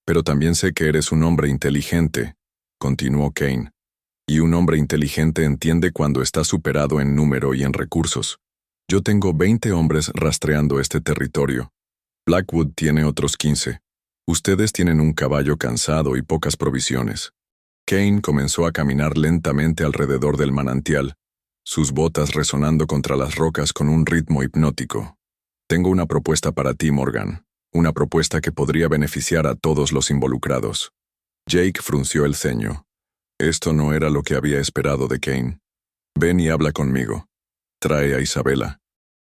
«Pero también sé que eres un hombre inteligente», continuó Kane. «Y un hombre inteligente entiende cuando está superado en número y en recursos. Yo tengo 20 hombres rastreando este territorio. Blackwood tiene otros 15. Ustedes tienen un caballo cansado y pocas provisiones». Kane comenzó a caminar lentamente alrededor del manantial, sus botas resonando contra las rocas con un ritmo hipnótico. «Tengo una propuesta para ti, Morgan. Una propuesta que podría beneficiar a todos los involucrados». Jake frunció el ceño. Esto no era lo que había esperado de Kane. «Ven y habla conmigo. Trae a Isabela.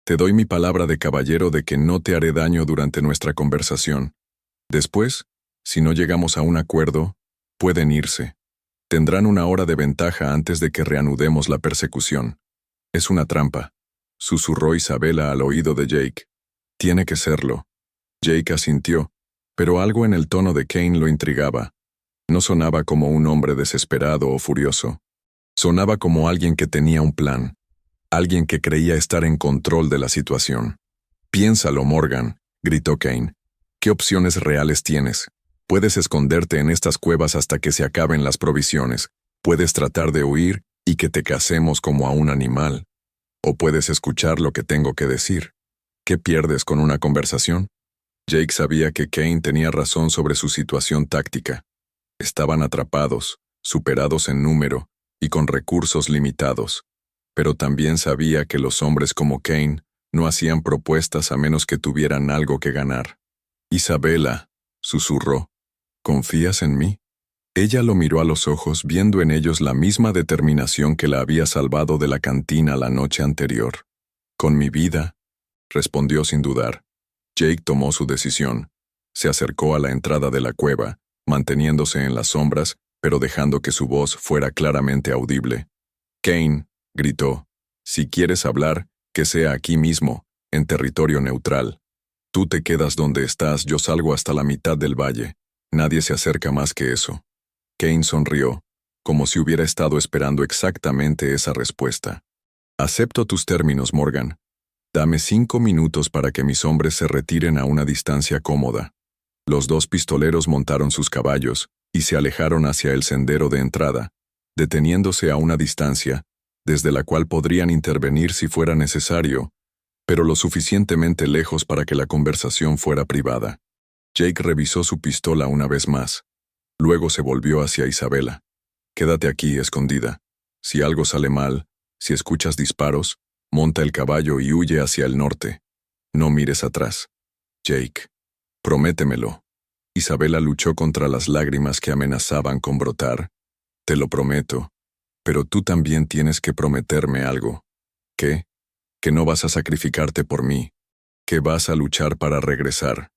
Te doy mi palabra de caballero de que no te haré daño durante nuestra conversación. Después, si no llegamos a un acuerdo, pueden irse. Tendrán una hora de ventaja antes de que reanudemos la persecución». «Es una trampa», susurró Isabela al oído de Jake. «Tiene que serlo». Jake asintió, pero algo en el tono de Kane lo intrigaba. No sonaba como un hombre desesperado o furioso. Sonaba como alguien que tenía un plan, alguien que creía estar en control de la situación. «Piénsalo, Morgan», gritó Kane. «¿Qué opciones reales tienes? Puedes esconderte en estas cuevas hasta que se acaben las provisiones. Puedes tratar de huir y que te cacemos como a un animal. O puedes escuchar lo que tengo que decir. ¿Qué pierdes con una conversación?» Jake sabía que Kane tenía razón sobre su situación táctica. Estaban atrapados, superados en número y con recursos limitados. Pero también sabía que los hombres como Kane no hacían propuestas a menos que tuvieran algo que ganar. «Isabela», susurró, «¿confías en mí?» Ella lo miró a los ojos, viendo en ellos la misma determinación que la había salvado de la cantina la noche anterior. «Con mi vida», respondió sin dudar. Jake tomó su decisión. Se acercó a la entrada de la cueva, manteniéndose en las sombras, pero dejando que su voz fuera claramente audible. «Kane», gritó, «si quieres hablar, que sea aquí mismo, en territorio neutral. Tú te quedas donde estás, yo salgo hasta la mitad del valle. Nadie se acerca más que eso». Kane sonrió, como si hubiera estado esperando exactamente esa respuesta. «Acepto tus términos, Morgan. Dame 5 minutos para que mis hombres se retiren a una distancia cómoda». Los dos pistoleros montaron sus caballos y se alejaron hacia el sendero de entrada, deteniéndose a una distancia, desde la cual podrían intervenir si fuera necesario, pero lo suficientemente lejos para que la conversación fuera privada. Jake revisó su pistola una vez más. Luego se volvió hacia Isabela. «Quédate aquí, escondida. Si algo sale mal, si escuchas disparos, monta el caballo y huye hacia el norte. No mires atrás. Jake, prométemelo». Isabela luchó contra las lágrimas que amenazaban con brotar. «Te lo prometo, pero tú también tienes que prometerme algo». «¿Qué? Que no vas a sacrificarte por mí, que vas a luchar para regresar».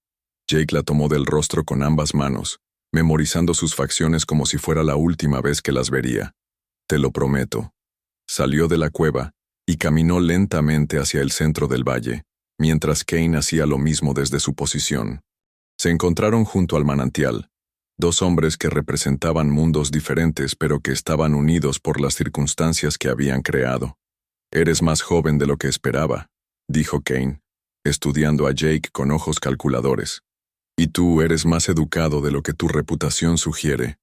Jake la tomó del rostro con ambas manos, memorizando sus facciones como si fuera la última vez que las vería. «Te lo prometo». Salió de la cueva y caminó lentamente hacia el centro del valle, mientras Kane hacía lo mismo desde su posición. Se encontraron junto al manantial, dos hombres que representaban mundos diferentes pero que estaban unidos por las circunstancias que habían creado. «Eres más joven de lo que esperaba», dijo Kane, estudiando a Jake con ojos calculadores. Y tú eres más educado de lo que tu reputación sugiere.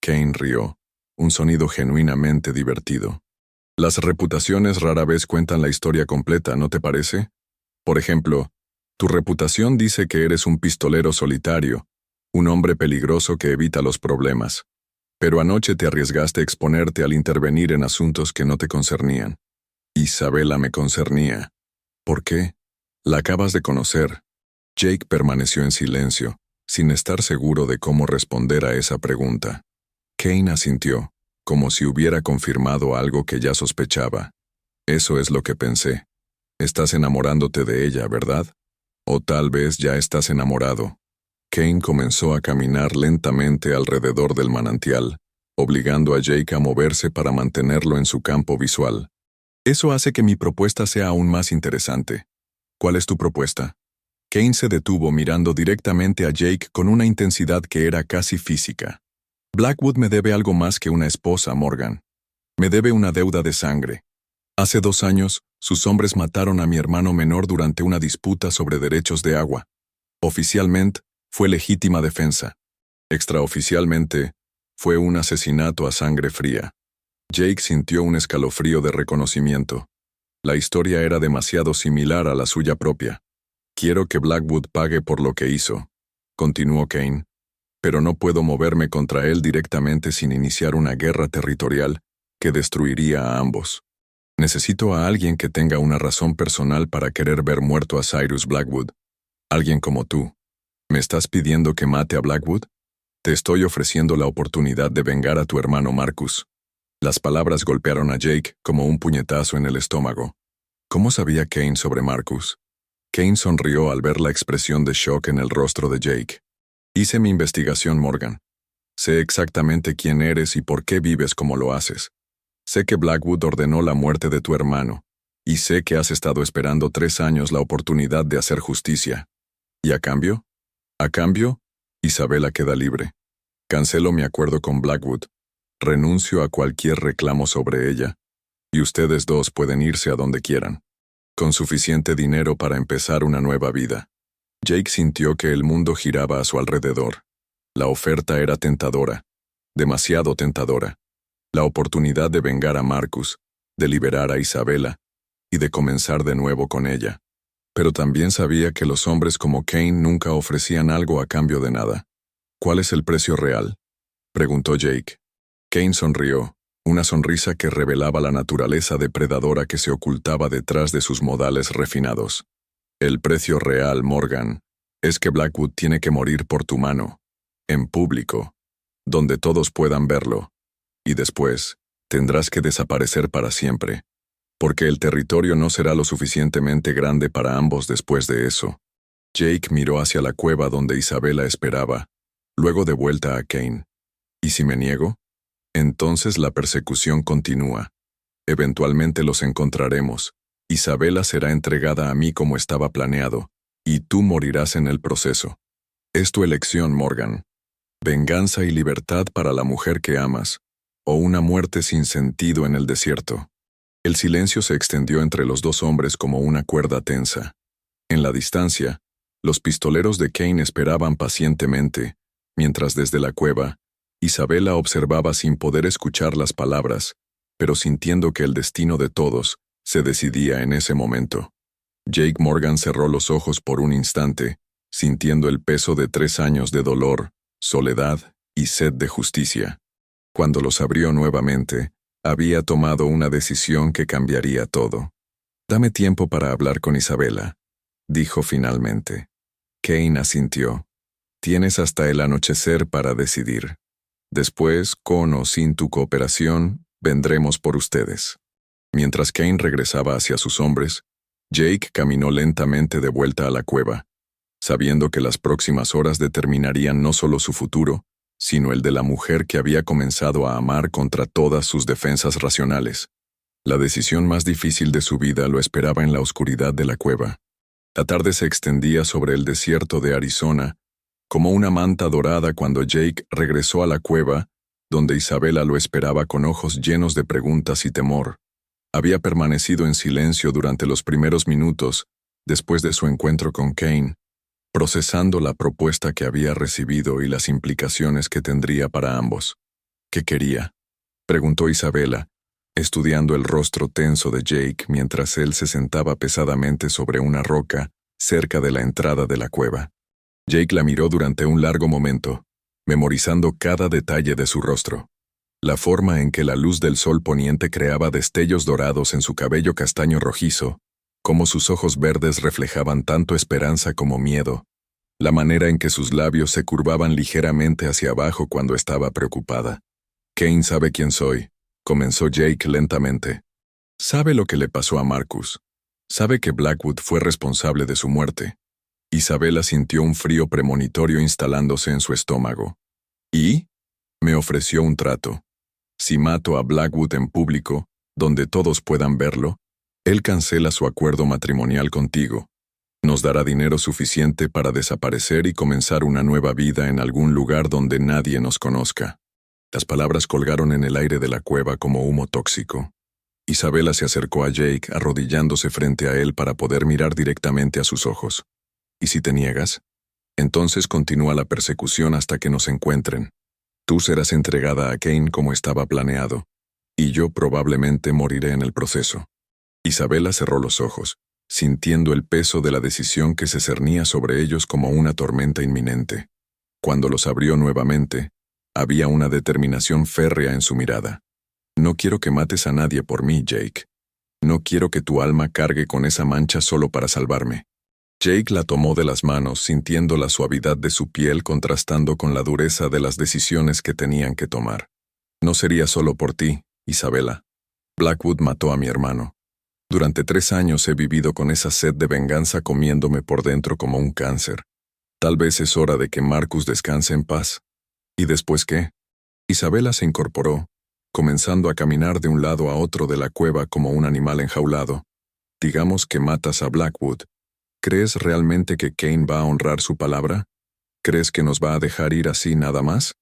Kane rió, un sonido genuinamente divertido. Las reputaciones rara vez cuentan la historia completa, ¿no te parece? Por ejemplo, tu reputación dice que eres un pistolero solitario, un hombre peligroso que evita los problemas. Pero anoche te arriesgaste a exponerte al intervenir en asuntos que no te concernían. Isabela me concernía. ¿Por qué? La acabas de conocer. Jake permaneció en silencio, sin estar seguro de cómo responder a esa pregunta. Kane asintió, como si hubiera confirmado algo que ya sospechaba. Eso es lo que pensé. Estás enamorándote de ella, ¿verdad? O tal vez ya estás enamorado. Kane comenzó a caminar lentamente alrededor del manantial, obligando a Jake a moverse para mantenerlo en su campo visual. Eso hace que mi propuesta sea aún más interesante. ¿Cuál es tu propuesta? Kane se detuvo mirando directamente a Jake con una intensidad que era casi física. Blackwood me debe algo más que una esposa, Morgan. Me debe una deuda de sangre. Hace 2 años, sus hombres mataron a mi hermano menor durante una disputa sobre derechos de agua. Oficialmente, fue legítima defensa. Extraoficialmente, fue un asesinato a sangre fría. Jake sintió un escalofrío de reconocimiento. La historia era demasiado similar a la suya propia. Quiero que Blackwood pague por lo que hizo, continuó Kane, pero no puedo moverme contra él directamente sin iniciar una guerra territorial que destruiría a ambos. Necesito a alguien que tenga una razón personal para querer ver muerto a Cyrus Blackwood. Alguien como tú. ¿Me estás pidiendo que mate a Blackwood? Te estoy ofreciendo la oportunidad de vengar a tu hermano Marcus. Las palabras golpearon a Jake como un puñetazo en el estómago. ¿Cómo sabía Kane sobre Marcus? Kane sonrió al ver la expresión de shock en el rostro de Jake. Hice mi investigación, Morgan. Sé exactamente quién eres y por qué vives como lo haces. Sé que Blackwood ordenó la muerte de tu hermano, y sé que has estado esperando 3 años la oportunidad de hacer justicia. ¿Y a cambio? A cambio, Isabela queda libre. Cancelo mi acuerdo con Blackwood. Renuncio a cualquier reclamo sobre ella, y ustedes dos pueden irse a donde quieran, con suficiente dinero para empezar una nueva vida. Jake sintió que el mundo giraba a su alrededor. La oferta era tentadora, demasiado tentadora. La oportunidad de vengar a Marcus, de liberar a Isabela, y de comenzar de nuevo con ella. Pero también sabía que los hombres como Kane nunca ofrecían algo a cambio de nada. ¿Cuál es el precio real?, preguntó Jake. Kane sonrió, una sonrisa que revelaba la naturaleza depredadora que se ocultaba detrás de sus modales refinados. El precio real, Morgan, es que Blackwood tiene que morir por tu mano, en público, donde todos puedan verlo, y después tendrás que desaparecer para siempre, porque el territorio no será lo suficientemente grande para ambos después de eso. Jake miró hacia la cueva donde Isabela esperaba, luego de vuelta a Kane. ¿Y si me niego? Entonces la persecución continúa. Eventualmente los encontraremos. Isabela será entregada a mí como estaba planeado, y tú morirás en el proceso. Es tu elección, Morgan. Venganza y libertad para la mujer que amas, o una muerte sin sentido en el desierto. El silencio se extendió entre los dos hombres como una cuerda tensa. En la distancia, los pistoleros de Kane esperaban pacientemente, mientras desde la cueva, Isabela observaba sin poder escuchar las palabras, pero sintiendo que el destino de todos se decidía en ese momento. Jake Morgan cerró los ojos por un instante, sintiendo el peso de 3 años de dolor, soledad y sed de justicia. Cuando los abrió nuevamente, había tomado una decisión que cambiaría todo. «Dame tiempo para hablar con Isabela», dijo finalmente. Kane asintió. «Tienes hasta el anochecer para decidir. Después, con o sin tu cooperación, vendremos por ustedes». Mientras Kane regresaba hacia sus hombres, Jake caminó lentamente de vuelta a la cueva, sabiendo que las próximas horas determinarían no solo su futuro, sino el de la mujer que había comenzado a amar contra todas sus defensas racionales. La decisión más difícil de su vida lo esperaba en la oscuridad de la cueva. La tarde se extendía sobre el desierto de Arizona, como una manta dorada cuando Jake regresó a la cueva, donde Isabela lo esperaba con ojos llenos de preguntas y temor. Había permanecido en silencio durante los primeros minutos, después de su encuentro con Kane, procesando la propuesta que había recibido y las implicaciones que tendría para ambos. ¿Qué quería?, preguntó Isabela, estudiando el rostro tenso de Jake mientras él se sentaba pesadamente sobre una roca cerca de la entrada de la cueva. Jake la miró durante un largo momento, memorizando cada detalle de su rostro. La forma en que la luz del sol poniente creaba destellos dorados en su cabello castaño rojizo, cómo sus ojos verdes reflejaban tanto esperanza como miedo, la manera en que sus labios se curvaban ligeramente hacia abajo cuando estaba preocupada. «Kane sabe quién soy», comenzó Jake lentamente. «Sabe lo que le pasó a Marcus. Sabe que Blackwood fue responsable de su muerte». Isabela sintió un frío premonitorio instalándose en su estómago. «¿Y?» Me ofreció un trato. Si mato a Blackwood en público, donde todos puedan verlo, él cancela su acuerdo matrimonial contigo. Nos dará dinero suficiente para desaparecer y comenzar una nueva vida en algún lugar donde nadie nos conozca». Las palabras colgaron en el aire de la cueva como humo tóxico. Isabela se acercó a Jake, arrodillándose frente a él para poder mirar directamente a sus ojos. «¿Y si te niegas? Entonces continúa la persecución hasta que nos encuentren. Tú serás entregada a Kane como estaba planeado, y yo probablemente moriré en el proceso». Isabela cerró los ojos, sintiendo el peso de la decisión que se cernía sobre ellos como una tormenta inminente. Cuando los abrió nuevamente, había una determinación férrea en su mirada. «No quiero que mates a nadie por mí, Jake. No quiero que tu alma cargue con esa mancha solo para salvarme». Jake la tomó de las manos, sintiendo la suavidad de su piel contrastando con la dureza de las decisiones que tenían que tomar. «No sería solo por ti, Isabela. Blackwood mató a mi hermano. Durante 3 años he vivido con esa sed de venganza comiéndome por dentro como un cáncer. Tal vez es hora de que Marcus descanse en paz». «¿Y después qué?». Isabela se incorporó, comenzando a caminar de un lado a otro de la cueva como un animal enjaulado. «Digamos que matas a Blackwood. ¿Crees realmente que Kane va a honrar su palabra? ¿Crees que nos va a dejar ir así nada más?».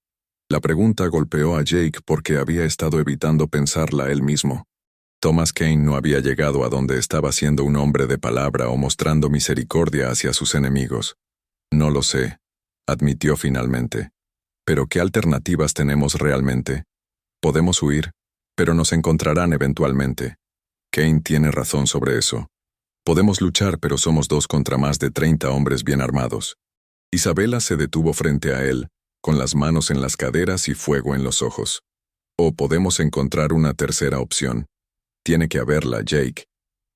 La pregunta golpeó a Jake porque había estado evitando pensarla él mismo. Thomas Kane no había llegado a donde estaba siendo un hombre de palabra o mostrando misericordia hacia sus enemigos. «No lo sé», admitió finalmente. «Pero ¿qué alternativas tenemos realmente? Podemos huir, pero nos encontrarán eventualmente. Kane tiene razón sobre eso. Podemos luchar, pero somos 2 contra más de 30 hombres bien armados». Isabela se detuvo frente a él, con las manos en las caderas y fuego en los ojos. «O podemos encontrar una tercera opción. Tiene que haberla, Jake.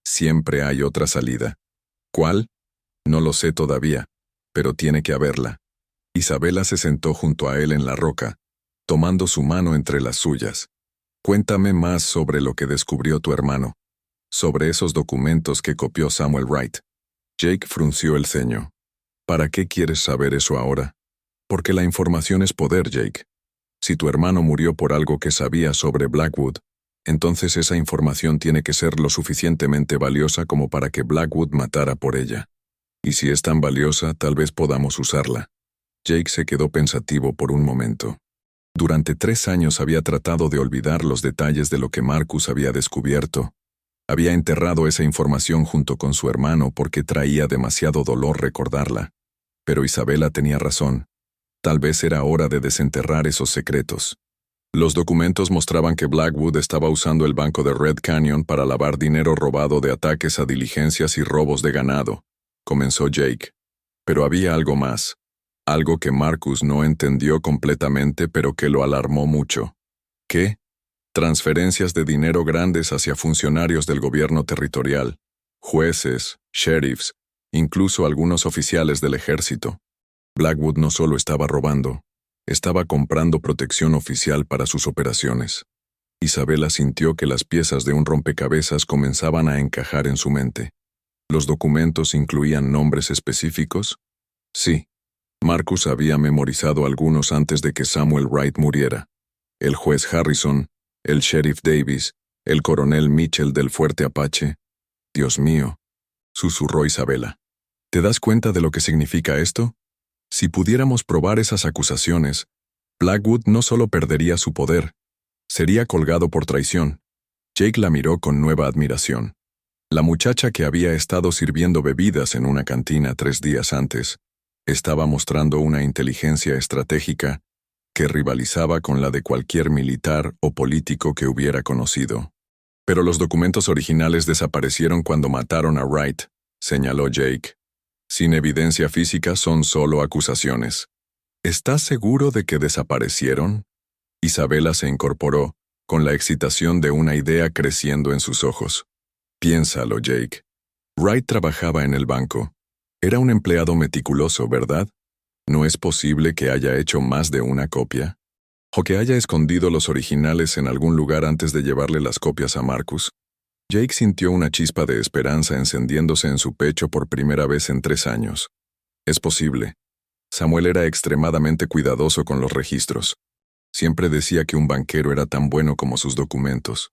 Siempre hay otra salida». «¿Cuál?». «No lo sé todavía, pero tiene que haberla». Isabela se sentó junto a él en la roca, tomando su mano entre las suyas. «Cuéntame más sobre lo que descubrió tu hermano, sobre esos documentos que copió Samuel Wright». Jake frunció el ceño. «¿Para qué quieres saber eso ahora?». «Porque la información es poder, Jake. Si tu hermano murió por algo que sabía sobre Blackwood, entonces esa información tiene que ser lo suficientemente valiosa como para que Blackwood matara por ella. Y si es tan valiosa, tal vez podamos usarla». Jake se quedó pensativo por un momento. Durante 3 años había tratado de olvidar los detalles de lo que Marcus había descubierto. Había enterrado esa información junto con su hermano porque traía demasiado dolor recordarla. Pero Isabela tenía razón. Tal vez era hora de desenterrar esos secretos. Los documentos mostraban que Blackwood estaba usando el banco de Red Canyon para lavar dinero robado de ataques a diligencias y robos de ganado, comenzó Jake. Pero había algo más. Algo que Marcus no entendió completamente pero que lo alarmó mucho. ¿Qué? Transferencias de dinero grandes hacia funcionarios del gobierno territorial, jueces, sheriffs, incluso algunos oficiales del ejército. Blackwood no solo estaba robando, estaba comprando protección oficial para sus operaciones. Isabela sintió que las piezas de un rompecabezas comenzaban a encajar en su mente. ¿Los documentos incluían nombres específicos? Sí. Marcus había memorizado algunos antes de que Samuel Wright muriera. El juez Harrison, el sheriff Davis, el coronel Mitchell del Fuerte Apache. «Dios mío», susurró Isabela. «¿Te das cuenta de lo que significa esto? Si pudiéramos probar esas acusaciones, Blackwood no solo perdería su poder, sería colgado por traición». Jake la miró con nueva admiración. La muchacha que había estado sirviendo bebidas en una cantina 3 días antes Estaba mostrando una inteligencia estratégica que rivalizaba con la de cualquier militar o político que hubiera conocido. Pero los documentos originales desaparecieron cuando mataron a Wright, señaló Jake. Sin evidencia física son solo acusaciones. ¿Estás seguro de que desaparecieron? Isabela se incorporó, con la excitación de una idea creciendo en sus ojos. Piénsalo, Jake. Wright trabajaba en el banco. Era un empleado meticuloso, ¿verdad? ¿No es posible que haya hecho más de una copia? ¿O que haya escondido los originales en algún lugar antes de llevarle las copias a Marcus? Jake sintió una chispa de esperanza encendiéndose en su pecho por primera vez en 3 años. Es posible. Samuel era extremadamente cuidadoso con los registros. Siempre decía que un banquero era tan bueno como sus documentos.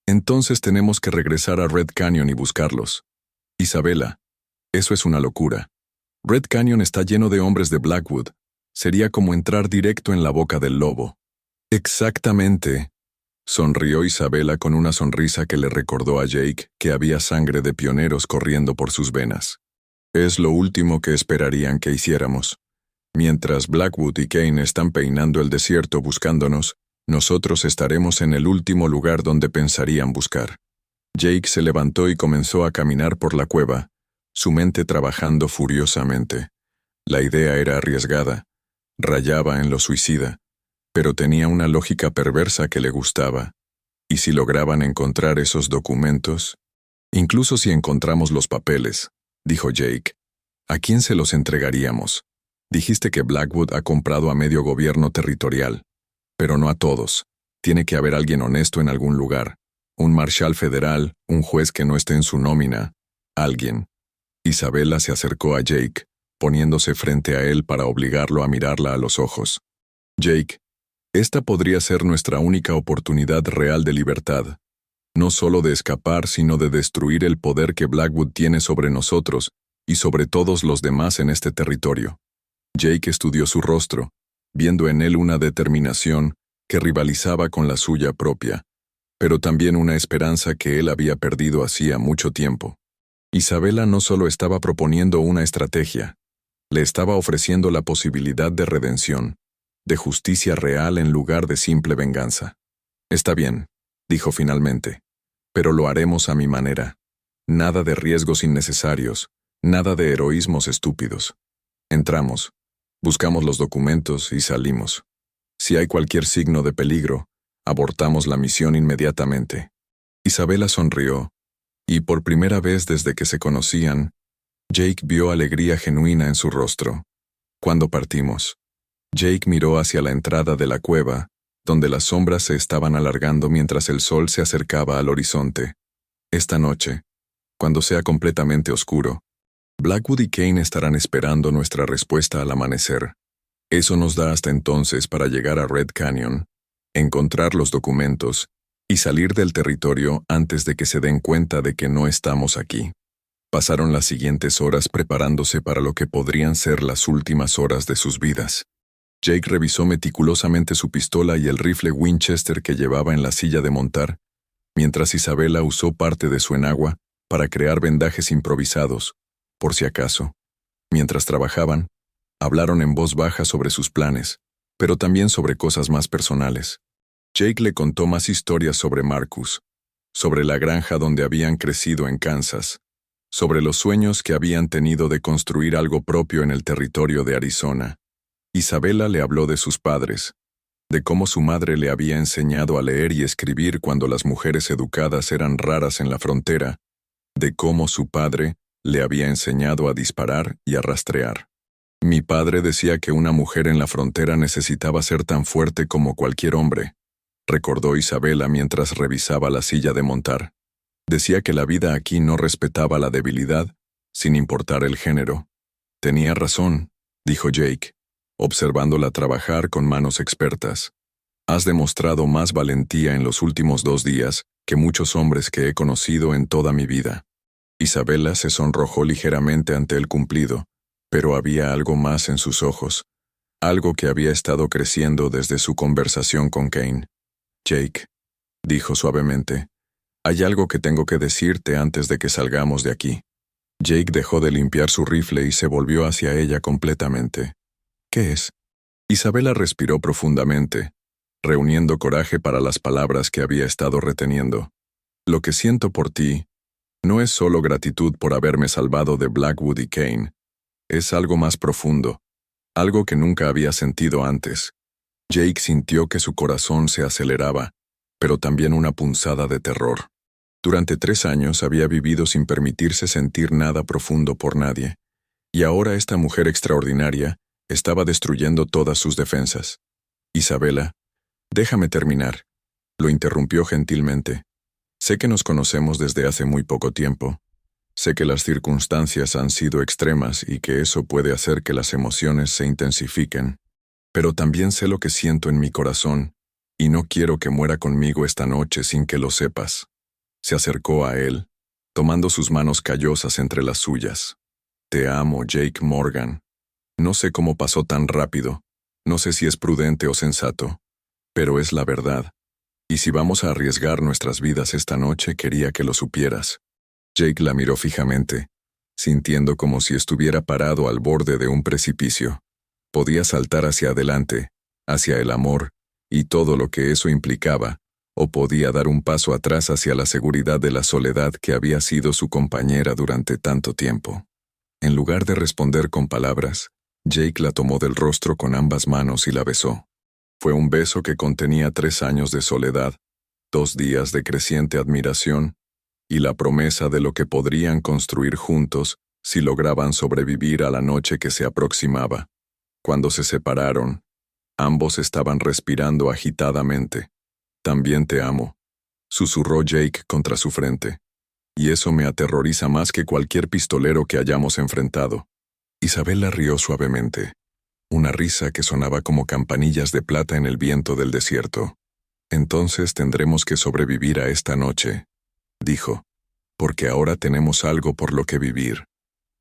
Entonces tenemos que regresar a Red Canyon y buscarlos. Isabela, eso es una locura. Red Canyon está lleno de hombres de Blackwood. Sería como entrar directo en la boca del lobo. Exactamente. Sonrió Isabela con una sonrisa que le recordó a Jake que había sangre de pioneros corriendo por sus venas. Es lo último que esperarían que hiciéramos. Mientras Blackwood y Kane están peinando el desierto buscándonos, nosotros estaremos en el último lugar donde pensarían buscar. Jake se levantó y comenzó a caminar por la cueva, su mente trabajando furiosamente. La idea era arriesgada, rayaba en lo suicida, pero tenía una lógica perversa que le gustaba. ¿Y si lograban encontrar esos documentos? Incluso si encontramos los papeles, dijo Jake, ¿a quién se los entregaríamos? Dijiste que Blackwood ha comprado a medio gobierno territorial, pero no a todos. Tiene que haber alguien honesto en algún lugar. Un marshal federal, un juez que no esté en su nómina. Alguien. Isabela se acercó a Jake, poniéndose frente a él para obligarlo a mirarla a los ojos. Jake, esta podría ser nuestra única oportunidad real de libertad. No solo de escapar, sino de destruir el poder que Blackwood tiene sobre nosotros y sobre todos los demás en este territorio. Jake estudió su rostro, viendo en él una determinación que rivalizaba con la suya propia, pero también una esperanza que él había perdido hacía mucho tiempo. Isabela no solo estaba proponiendo una estrategia, le estaba ofreciendo la posibilidad de redención, de justicia real en lugar de simple venganza. Está bien, dijo finalmente, pero lo haremos a mi manera. Nada de riesgos innecesarios, nada de heroísmos estúpidos. Entramos, buscamos los documentos y salimos. Si hay cualquier signo de peligro, abortamos la misión inmediatamente. Isabela sonrió, y por primera vez desde que se conocían, Jake vio alegría genuina en su rostro. Cuando partimos, Jake miró hacia la entrada de la cueva, donde las sombras se estaban alargando mientras el sol se acercaba al horizonte. Esta noche, cuando sea completamente oscuro, Blackwood y Kane estarán esperando nuestra respuesta al amanecer. Eso nos da hasta entonces para llegar a Red Canyon, encontrar los documentos y salir del territorio antes de que se den cuenta de que no estamos aquí. Pasaron las siguientes horas preparándose para lo que podrían ser las últimas horas de sus vidas. Jake revisó meticulosamente su pistola y el rifle Winchester que llevaba en la silla de montar, mientras Isabela usó parte de su enagua para crear vendajes improvisados, por si acaso. Mientras trabajaban, hablaron en voz baja sobre sus planes, pero también sobre cosas más personales. Jake le contó más historias sobre Marcus, sobre la granja donde habían crecido en Kansas, sobre los sueños que habían tenido de construir algo propio en el territorio de Arizona. Isabela le habló de sus padres, de cómo su madre le había enseñado a leer y escribir cuando las mujeres educadas eran raras en la frontera, de cómo su padre le había enseñado a disparar y a rastrear. Mi padre decía que una mujer en la frontera necesitaba ser tan fuerte como cualquier hombre, recordó Isabela mientras revisaba la silla de montar. Decía que la vida aquí no respetaba la debilidad, sin importar el género. Tenía razón, dijo Jake, observándola trabajar con manos expertas. Has demostrado más valentía en los últimos 2 días que muchos hombres que he conocido en toda mi vida. Isabela se sonrojó ligeramente ante el cumplido, pero había algo más en sus ojos, algo que había estado creciendo desde su conversación con Kane. Jake, dijo suavemente, hay algo que tengo que decirte antes de que salgamos de aquí. Jake dejó de limpiar su rifle y se volvió hacia ella completamente. ¿Qué es? Isabela respiró profundamente, reuniendo coraje para las palabras que había estado reteniendo. Lo que siento por ti no es solo gratitud por haberme salvado de Blackwood y Kane. Es algo más profundo, algo que nunca había sentido antes. Jake sintió que su corazón se aceleraba, pero también una punzada de terror. Durante 3 años había vivido sin permitirse sentir nada profundo por nadie, y ahora esta mujer extraordinaria estaba destruyendo todas sus defensas. Isabela, déjame terminar, lo interrumpió gentilmente. Sé que nos conocemos desde hace muy poco tiempo. Sé que las circunstancias han sido extremas y que eso puede hacer que las emociones se intensifiquen. Pero también sé lo que siento en mi corazón, y no quiero que muera conmigo esta noche sin que lo sepas. Se acercó a él, tomando sus manos callosas entre las suyas. Te amo, Jake Morgan. No sé cómo pasó tan rápido, no sé si es prudente o sensato, pero es la verdad. Y si vamos a arriesgar nuestras vidas esta noche, quería que lo supieras. Jake la miró fijamente, sintiendo como si estuviera parado al borde de un precipicio. Podía saltar hacia adelante, hacia el amor, y todo lo que eso implicaba, o podía dar un paso atrás hacia la seguridad de la soledad que había sido su compañera durante tanto tiempo. En lugar de responder con palabras, Jake la tomó del rostro con ambas manos y la besó. Fue un beso que contenía 3 años de soledad, 2 días de creciente admiración, y la promesa de lo que podrían construir juntos si lograban sobrevivir a la noche que se aproximaba. Cuando se separaron, ambos estaban respirando agitadamente. También te amo, susurró Jake contra su frente. Y eso me aterroriza más que cualquier pistolero que hayamos enfrentado. Isabela rió suavemente, una risa que sonaba como campanillas de plata en el viento del desierto. Entonces tendremos que sobrevivir a esta noche, dijo, porque ahora tenemos algo por lo que vivir.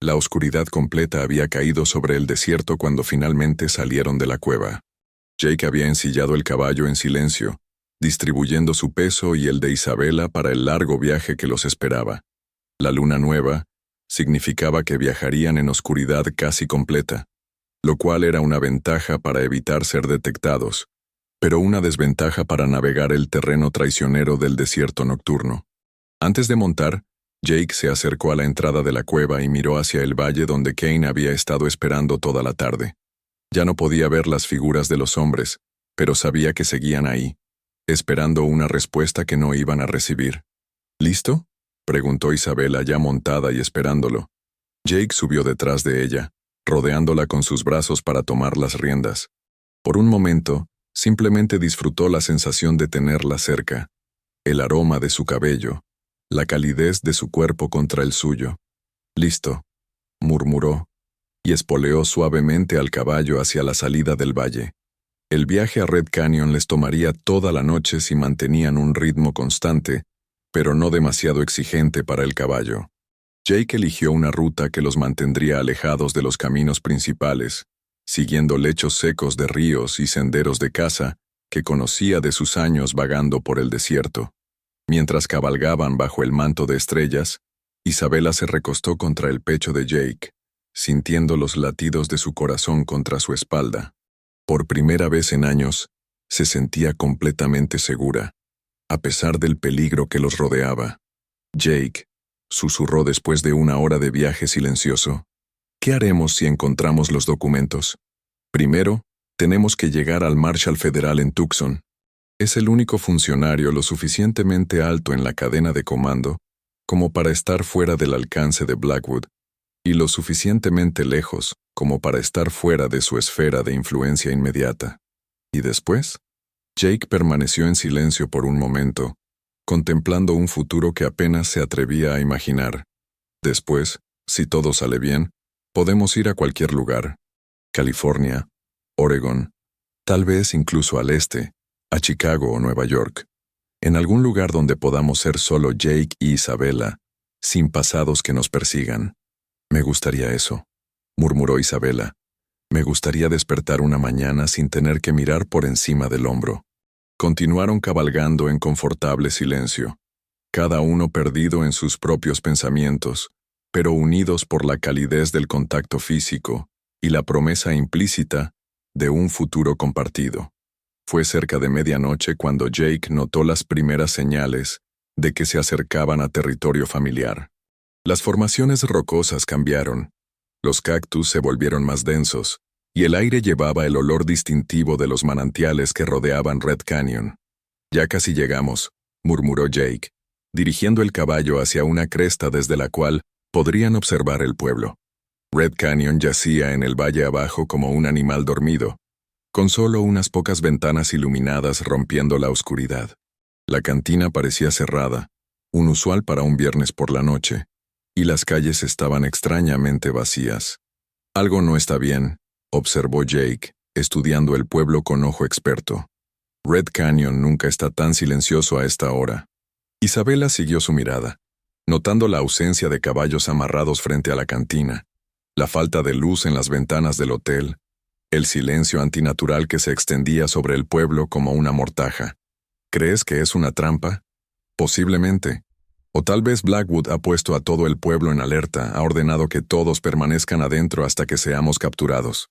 La oscuridad completa había caído sobre el desierto cuando finalmente salieron de la cueva. Jake había ensillado el caballo en silencio, distribuyendo su peso y el de Isabela para el largo viaje que los esperaba. La luna nueva significaba que viajarían en oscuridad casi completa, lo cual era una ventaja para evitar ser detectados, pero una desventaja para navegar el terreno traicionero del desierto nocturno. Antes de montar, Jake se acercó a la entrada de la cueva y miró hacia el valle donde Kane había estado esperando toda la tarde. Ya no podía ver las figuras de los hombres, pero sabía que seguían ahí, esperando una respuesta que no iban a recibir. ¿Listo?, preguntó Isabela ya montada y esperándolo. Jake subió detrás de ella, rodeándola con sus brazos para tomar las riendas. Por un momento, simplemente disfrutó la sensación de tenerla cerca, el aroma de su cabello, la calidez de su cuerpo contra el suyo. «Listo», murmuró, y espoleó suavemente al caballo hacia la salida del valle. El viaje a Red Canyon les tomaría toda la noche si mantenían un ritmo constante, pero no demasiado exigente para el caballo. Jake eligió una ruta que los mantendría alejados de los caminos principales, siguiendo lechos secos de ríos y senderos de caza que conocía de sus años vagando por el desierto. Mientras cabalgaban bajo el manto de estrellas, Isabela se recostó contra el pecho de Jake, sintiendo los latidos de su corazón contra su espalda. Por primera vez en años, se sentía completamente segura, a pesar del peligro que los rodeaba. «Jake», susurró después de 1 hora de viaje silencioso, «¿qué haremos si encontramos los documentos? Primero, tenemos que llegar al Marshal Federal en Tucson. Es el único funcionario lo suficientemente alto en la cadena de comando como para estar fuera del alcance de Blackwood, y lo suficientemente lejos como para estar fuera de su esfera de influencia inmediata. ¿Y después?». Jake permaneció en silencio por un momento, contemplando un futuro que apenas se atrevía a imaginar. «Después, si todo sale bien, podemos ir a cualquier lugar. California, Oregon, tal vez incluso al este, a Chicago o Nueva York. En algún lugar donde podamos ser solo Jake y Isabela, sin pasados que nos persigan». «Me gustaría eso», murmuró Isabela. «Me gustaría despertar una mañana sin tener que mirar por encima del hombro». Continuaron cabalgando en confortable silencio, cada uno perdido en sus propios pensamientos, pero unidos por la calidez del contacto físico y la promesa implícita de un futuro compartido. Fue cerca de medianoche cuando Jake notó las primeras señales de que se acercaban a territorio familiar. Las formaciones rocosas cambiaron, los cactus se volvieron más densos, y el aire llevaba el olor distintivo de los manantiales que rodeaban Red Canyon. «Ya casi llegamos», murmuró Jake, dirigiendo el caballo hacia una cresta desde la cual podrían observar el pueblo. Red Canyon yacía en el valle abajo como un animal dormido, con solo unas pocas ventanas iluminadas rompiendo la oscuridad. La cantina parecía cerrada, inusual para un viernes por la noche, y las calles estaban extrañamente vacías. «Algo no está bien», observó Jake, estudiando el pueblo con ojo experto. «Red Canyon nunca está tan silencioso a esta hora». Isabela siguió su mirada, notando la ausencia de caballos amarrados frente a la cantina, la falta de luz en las ventanas del hotel, el silencio antinatural que se extendía sobre el pueblo como una mortaja. «¿Crees que es una trampa?» «Posiblemente. O tal vez Blackwood ha puesto a todo el pueblo en alerta, ha ordenado que todos permanezcan adentro hasta que seamos capturados».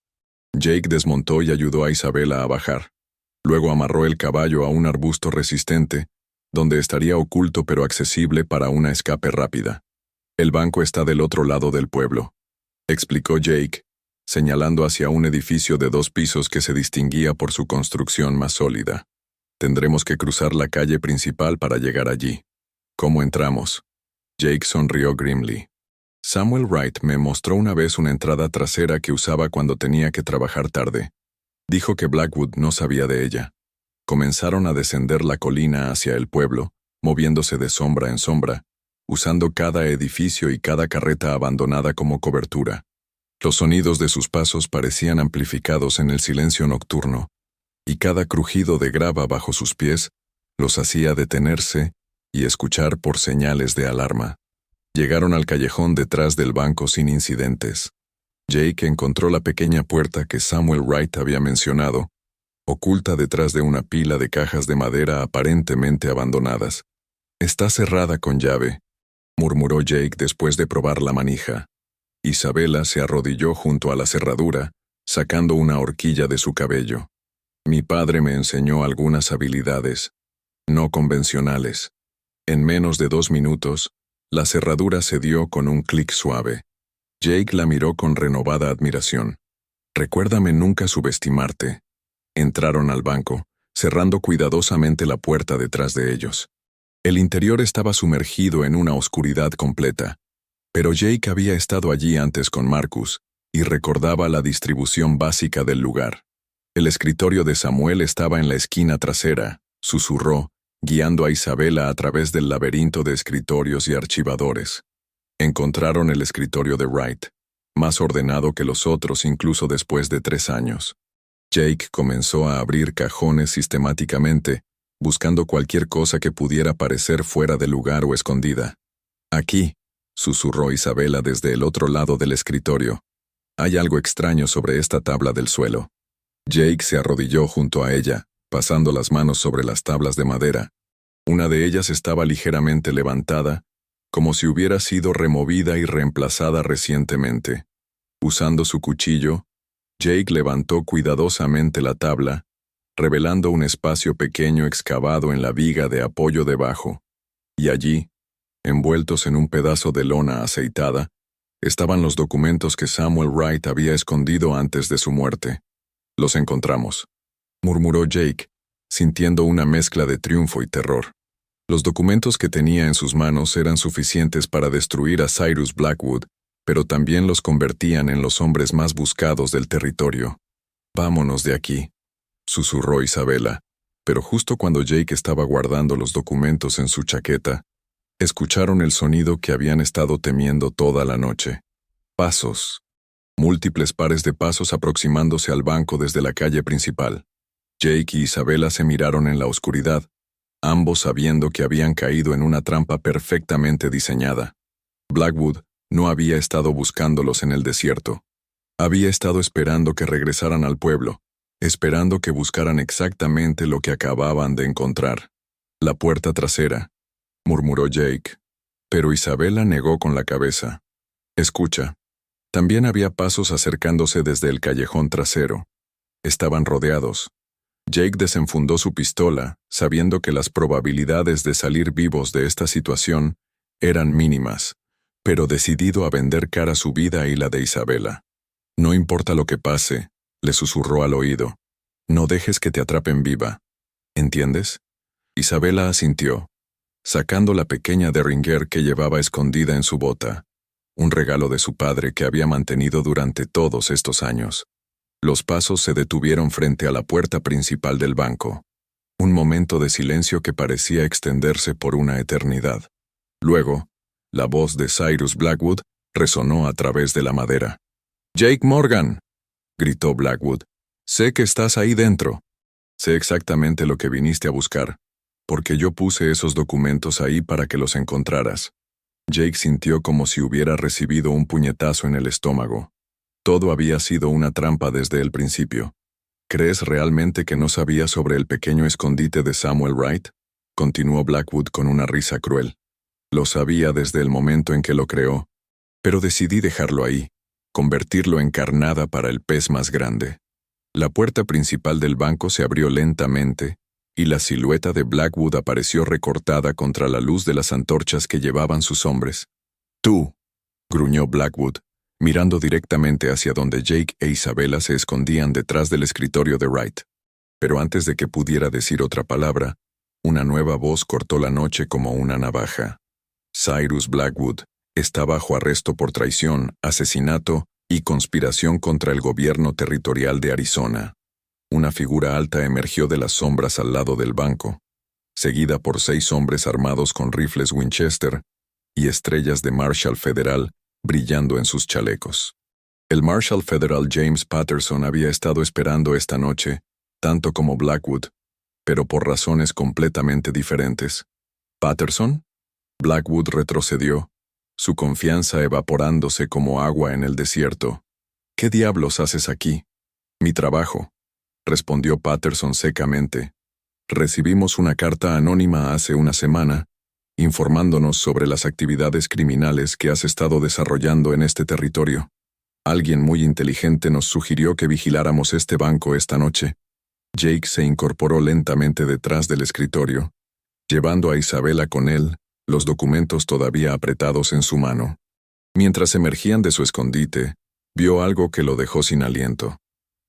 Jake desmontó y ayudó a Isabela a bajar. Luego amarró el caballo a un arbusto resistente, donde estaría oculto pero accesible para una escape rápida. «El banco está del otro lado del pueblo», explicó Jake, señalando hacia un edificio de 2 pisos que se distinguía por su construcción más sólida. «Tendremos que cruzar la calle principal para llegar allí». «¿Cómo entramos?» Jake sonrió grimly. «Samuel Wright me mostró una vez una entrada trasera que usaba cuando tenía que trabajar tarde. Dijo que Blackwood no sabía de ella». Comenzaron a descender la colina hacia el pueblo, moviéndose de sombra en sombra, usando cada edificio y cada carreta abandonada como cobertura. Los sonidos de sus pasos parecían amplificados en el silencio nocturno, y cada crujido de grava bajo sus pies los hacía detenerse y escuchar por señales de alarma. Llegaron al callejón detrás del banco sin incidentes. Jake encontró la pequeña puerta que Samuel Wright había mencionado, oculta detrás de una pila de cajas de madera aparentemente abandonadas. «Está cerrada con llave», murmuró Jake después de probar la manija. Isabela se arrodilló junto a la cerradura, sacando una horquilla de su cabello. «Mi padre me enseñó algunas habilidades no convencionales». En menos de 2 minutos, la cerradura cedió con un clic suave. Jake la miró con renovada admiración. «Recuérdame nunca subestimarte». Entraron al banco, cerrando cuidadosamente la puerta detrás de ellos. El interior estaba sumergido en una oscuridad completa, pero Jake había estado allí antes con Marcus y recordaba la distribución básica del lugar. El escritorio de Samuel estaba en la esquina trasera, susurró, guiando a Isabela a través del laberinto de escritorios y archivadores. Encontraron el escritorio de Wright, más ordenado que los otros incluso después de 3 años. Jake comenzó a abrir cajones sistemáticamente, buscando cualquier cosa que pudiera parecer fuera de lugar o escondida. «Aquí», susurró Isabela desde el otro lado del escritorio. «Hay algo extraño sobre esta tabla del suelo». Jake se arrodilló junto a ella, pasando las manos sobre las tablas de madera. Una de ellas estaba ligeramente levantada, como si hubiera sido removida y reemplazada recientemente. Usando su cuchillo, Jake levantó cuidadosamente la tabla, revelando un espacio pequeño excavado en la viga de apoyo debajo, y allí, envueltos en un pedazo de lona aceitada, estaban los documentos que Samuel Wright había escondido antes de su muerte. «Los encontramos», murmuró Jake, sintiendo una mezcla de triunfo y terror. Los documentos que tenía en sus manos eran suficientes para destruir a Cyrus Blackwood, pero también los convertían en los hombres más buscados del territorio. «Vámonos de aquí», susurró Isabela, pero justo cuando Jake estaba guardando los documentos en su chaqueta, escucharon el sonido que habían estado temiendo toda la noche. Pasos. Múltiples pares de pasos aproximándose al banco desde la calle principal. Jake y Isabela se miraron en la oscuridad, ambos sabiendo que habían caído en una trampa perfectamente diseñada. Blackwood no había estado buscándolos en el desierto. Había estado esperando que regresaran al pueblo, esperando que buscaran exactamente lo que acababan de encontrar. «La puerta trasera», murmuró Jake, pero Isabela negó con la cabeza. Escucha. También había pasos acercándose desde el callejón trasero. Estaban rodeados. Jake desenfundó su pistola, sabiendo que las probabilidades de salir vivos de esta situación eran mínimas, pero decidido a vender cara su vida y la de Isabela. No importa lo que pase, le susurró al oído. No dejes que te atrapen viva. ¿Entiendes? Isabela asintió, sacando la pequeña Derringer que llevaba escondida en su bota, un regalo de su padre que había mantenido durante todos estos años. Los pasos se detuvieron frente a la puerta principal del banco. Un momento de silencio que parecía extenderse por una eternidad. Luego, la voz de Cyrus Blackwood resonó a través de la madera. «Jake Morgan», gritó Blackwood. «Sé que estás ahí dentro. Sé exactamente lo que viniste a buscar, porque yo puse esos documentos ahí para que los encontraras». Jake sintió como si hubiera recibido un puñetazo en el estómago. Todo había sido una trampa desde el principio. ¿Crees realmente que no sabía sobre el pequeño escondite de Samuel Wright? Continuó Blackwood con una risa cruel. Lo sabía desde el momento en que lo creó, pero decidí dejarlo ahí, convertirlo en carnada para el pez más grande. La puerta principal del banco se abrió lentamente, y la silueta de Blackwood apareció recortada contra la luz de las antorchas que llevaban sus hombres. «Tú», gruñó Blackwood, mirando directamente hacia donde Jake e Isabela se escondían detrás del escritorio de Wright. Pero antes de que pudiera decir otra palabra, una nueva voz cortó la noche como una navaja. Cyrus Blackwood está bajo arresto por traición, asesinato y conspiración contra el gobierno territorial de Arizona. Una figura alta emergió de las sombras al lado del banco, seguida por 6 hombres armados con rifles Winchester y estrellas de Marshall Federal brillando en sus chalecos. El Marshal Federal James Patterson había estado esperando esta noche, tanto como Blackwood, pero por razones completamente diferentes. ¿Patterson? Blackwood retrocedió, su confianza evaporándose como agua en el desierto. ¿Qué diablos haces aquí? Mi trabajo, respondió Patterson secamente. Recibimos una carta anónima hace una semana, informándonos sobre las actividades criminales que has estado desarrollando en este territorio. Alguien muy inteligente nos sugirió que vigiláramos este banco esta noche. Jake se incorporó lentamente detrás del escritorio, llevando a Isabela con él, los documentos todavía apretados en su mano. Mientras emergían de su escondite, vio algo que lo dejó sin aliento.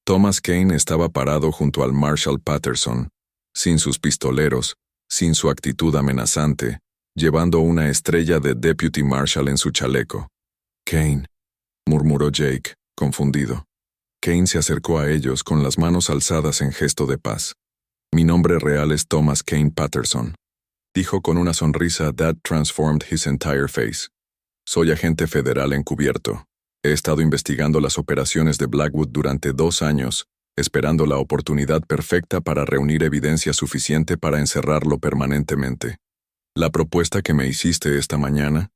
Thomas Kane estaba parado junto al Marshal Patterson, sin sus pistoleros, sin su actitud amenazante, llevando una estrella de Deputy Marshal en su chaleco. «Kane», murmuró Jake, confundido. Kane se acercó a ellos con las manos alzadas en gesto de paz. «Mi nombre real es Thomas Kane Patterson», dijo con una sonrisa that transformed his entire face. «Soy agente federal encubierto. He estado investigando las operaciones de Blackwood durante 2 años, esperando la oportunidad perfecta para reunir evidencia suficiente para encerrarlo permanentemente. La propuesta que me hiciste esta mañana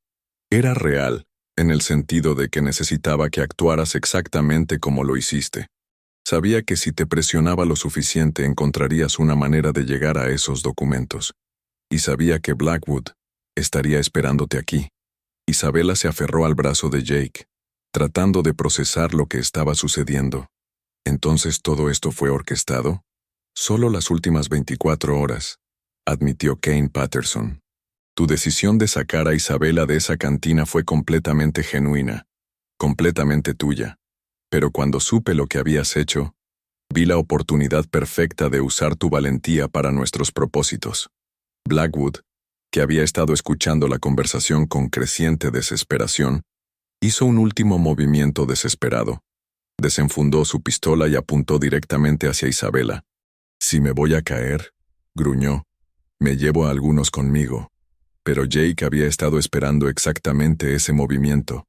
era real, en el sentido de que necesitaba que actuaras exactamente como lo hiciste. Sabía que si te presionaba lo suficiente encontrarías una manera de llegar a esos documentos. Y sabía que Blackwood estaría esperándote aquí». Isabela se aferró al brazo de Jake, tratando de procesar lo que estaba sucediendo. «¿Entonces todo esto fue orquestado?» «Solo las últimas 24 horas», admitió Kane Patterson. «Tu decisión de sacar a Isabela de esa cantina fue completamente genuina, completamente tuya. Pero cuando supe lo que habías hecho, vi la oportunidad perfecta de usar tu valentía para nuestros propósitos». Blackwood, que había estado escuchando la conversación con creciente desesperación, hizo un último movimiento desesperado. Desenfundó su pistola y apuntó directamente hacia Isabela. «Si me voy a caer», gruñó, «me llevo a algunos conmigo». Pero Jake había estado esperando exactamente ese movimiento.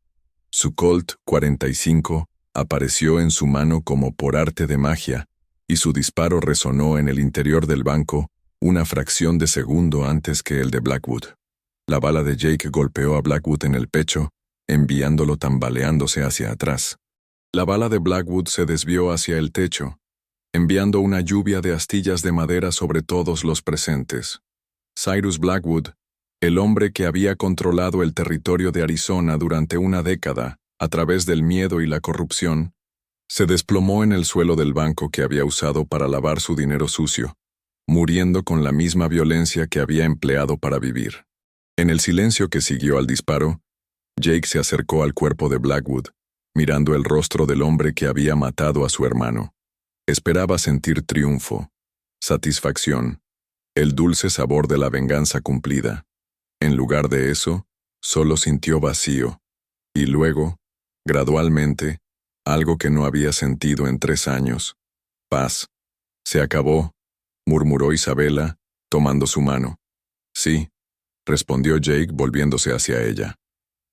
Su Colt 45 apareció en su mano como por arte de magia, y su disparo resonó en el interior del banco una fracción de segundo antes que el de Blackwood. La bala de Jake golpeó a Blackwood en el pecho, enviándolo tambaleándose hacia atrás. La bala de Blackwood se desvió hacia el techo, enviando una lluvia de astillas de madera sobre todos los presentes. Cyrus Blackwood, El hombre que había controlado el territorio de Arizona durante una década, a través del miedo y la corrupción, se desplomó en el suelo del banco que había usado para lavar su dinero sucio, muriendo con la misma violencia que había empleado para vivir. En el silencio que siguió al disparo, Jake se acercó al cuerpo de Blackwood, mirando el rostro del hombre que había matado a su hermano. Esperaba sentir triunfo, satisfacción, el dulce sabor de la venganza cumplida. En lugar de eso, solo sintió vacío, y luego, gradualmente, algo que no había sentido en 3 años. Paz. Se acabó, murmuró Isabela, tomando su mano. Sí, respondió Jake volviéndose hacia ella.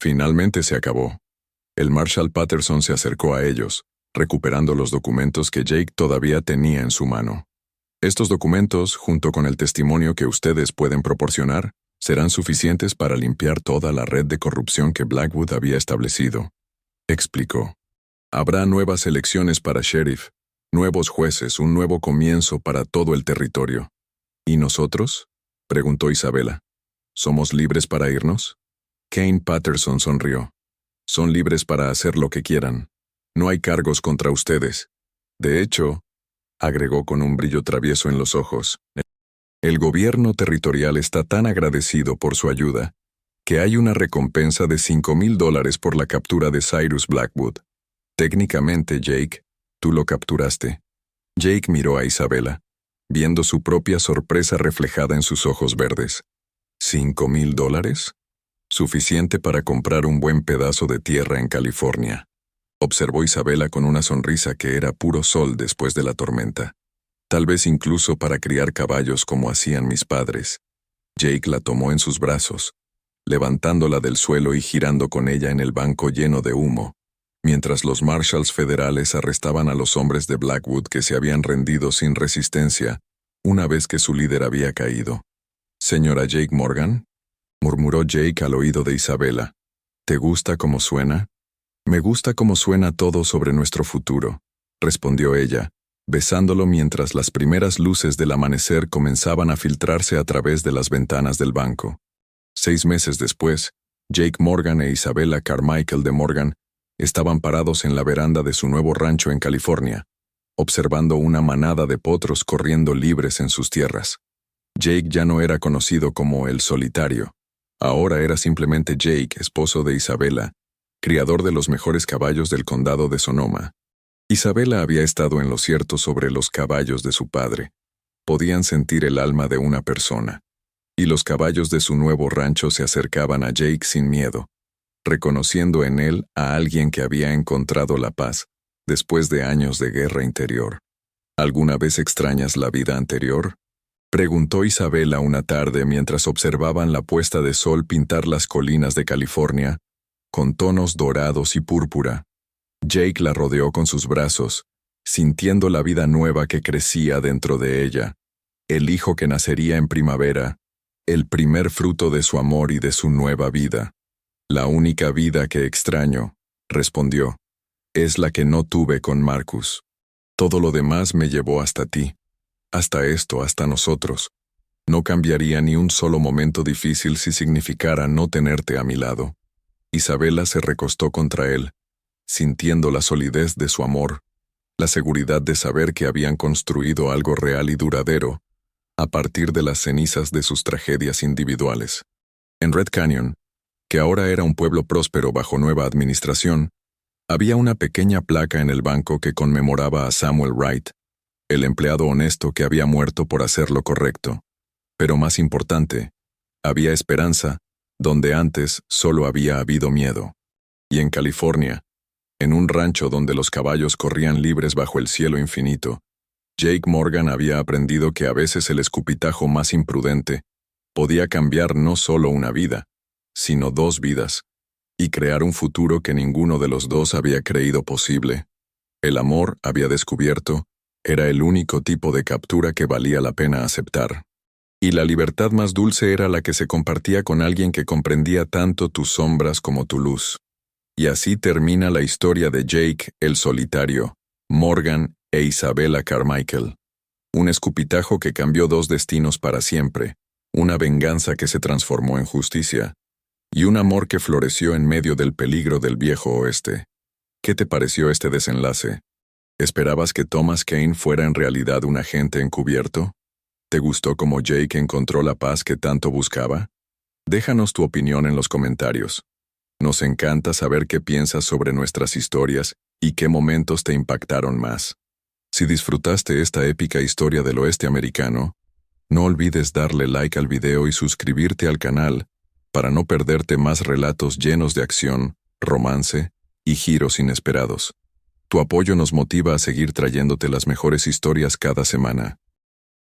Finalmente se acabó. El Marshal Patterson se acercó a ellos, recuperando los documentos que Jake todavía tenía en su mano. Estos documentos, junto con el testimonio que ustedes pueden proporcionar, serán suficientes para limpiar toda la red de corrupción que Blackwood había establecido, explicó. Habrá nuevas elecciones para sheriff, nuevos jueces, un nuevo comienzo para todo el territorio. ¿Y nosotros?, preguntó Isabela. ¿Somos libres para irnos? Kane Patterson sonrió. Son libres para hacer lo que quieran. No hay cargos contra ustedes. De hecho, agregó con un brillo travieso en los ojos, el gobierno territorial está tan agradecido por su ayuda que hay una recompensa de $5,000 por la captura de Cyrus Blackwood. Técnicamente, Jake, tú lo capturaste. Jake miró a Isabela, viendo su propia sorpresa reflejada en sus ojos verdes. ¿$5,000? Suficiente para comprar un buen pedazo de tierra en California, observó Isabela con una sonrisa que era puro sol después de la tormenta. Tal vez incluso para criar caballos como hacían mis padres. Jake la tomó en sus brazos, levantándola del suelo y girando con ella en el banco lleno de humo, mientras los marshals federales arrestaban a los hombres de Blackwood que se habían rendido sin resistencia una vez que su líder había caído. «Señora Jake Morgan», murmuró Jake al oído de Isabela, «¿te gusta cómo suena?» «Me gusta cómo suena todo sobre nuestro futuro», respondió ella, besándolo mientras las primeras luces del amanecer comenzaban a filtrarse a través de las ventanas del banco. 6 meses después, Jake Morgan e Isabella Carmichael de Morgan estaban parados en la veranda de su nuevo rancho en California, observando una manada de potros corriendo libres en sus tierras. Jake ya no era conocido como el solitario. Ahora era simplemente Jake, esposo de Isabella, criador de los mejores caballos del condado de Sonoma. Isabela había estado en lo cierto sobre los caballos de su padre. Podían sentir el alma de una persona. Y los caballos de su nuevo rancho se acercaban a Jake sin miedo, reconociendo en él a alguien que había encontrado la paz después de años de guerra interior. ¿Alguna vez extrañas la vida anterior?, preguntó Isabela una tarde mientras observaban la puesta de sol pintar las colinas de California con tonos dorados y púrpura. Jake la rodeó con sus brazos, sintiendo la vida nueva que crecía dentro de ella, el hijo que nacería en primavera, el primer fruto de su amor y de su nueva vida. La única vida que extraño, respondió, es la que no tuve con Marcus. Todo lo demás me llevó hasta ti, hasta esto, hasta nosotros. No cambiaría ni un solo momento difícil si significara no tenerte a mi lado. Isabela se recostó contra él, sintiendo la solidez de su amor, la seguridad de saber que habían construido algo real y duradero, a partir de las cenizas de sus tragedias individuales. En Red Canyon, que ahora era un pueblo próspero bajo nueva administración, había una pequeña placa en el banco que conmemoraba a Samuel Wright, el empleado honesto que había muerto por hacer lo correcto. Pero más importante, había esperanza, donde antes solo había habido miedo. Y en California, en un rancho donde los caballos corrían libres bajo el cielo infinito, Jake Morgan había aprendido que a veces el escupitajo más imprudente podía cambiar no solo una vida, sino 2 vidas, y crear un futuro que ninguno de los dos había creído posible. El amor, había descubierto, era el único tipo de captura que valía la pena aceptar. Y la libertad más dulce era la que se compartía con alguien que comprendía tanto tus sombras como tu luz. Y así termina la historia de Jake, el solitario, Morgan e Isabella Carmichael. Un escupitajo que cambió 2 destinos para siempre, una venganza que se transformó en justicia, y un amor que floreció en medio del peligro del viejo oeste. ¿Qué te pareció este desenlace? ¿Esperabas que Thomas Kane fuera en realidad un agente encubierto? ¿Te gustó cómo Jake encontró la paz que tanto buscaba? Déjanos tu opinión en los comentarios. Nos encanta saber qué piensas sobre nuestras historias y qué momentos te impactaron más. Si disfrutaste esta épica historia del oeste americano, no olvides darle like al video y suscribirte al canal para no perderte más relatos llenos de acción, romance y giros inesperados. Tu apoyo nos motiva a seguir trayéndote las mejores historias cada semana.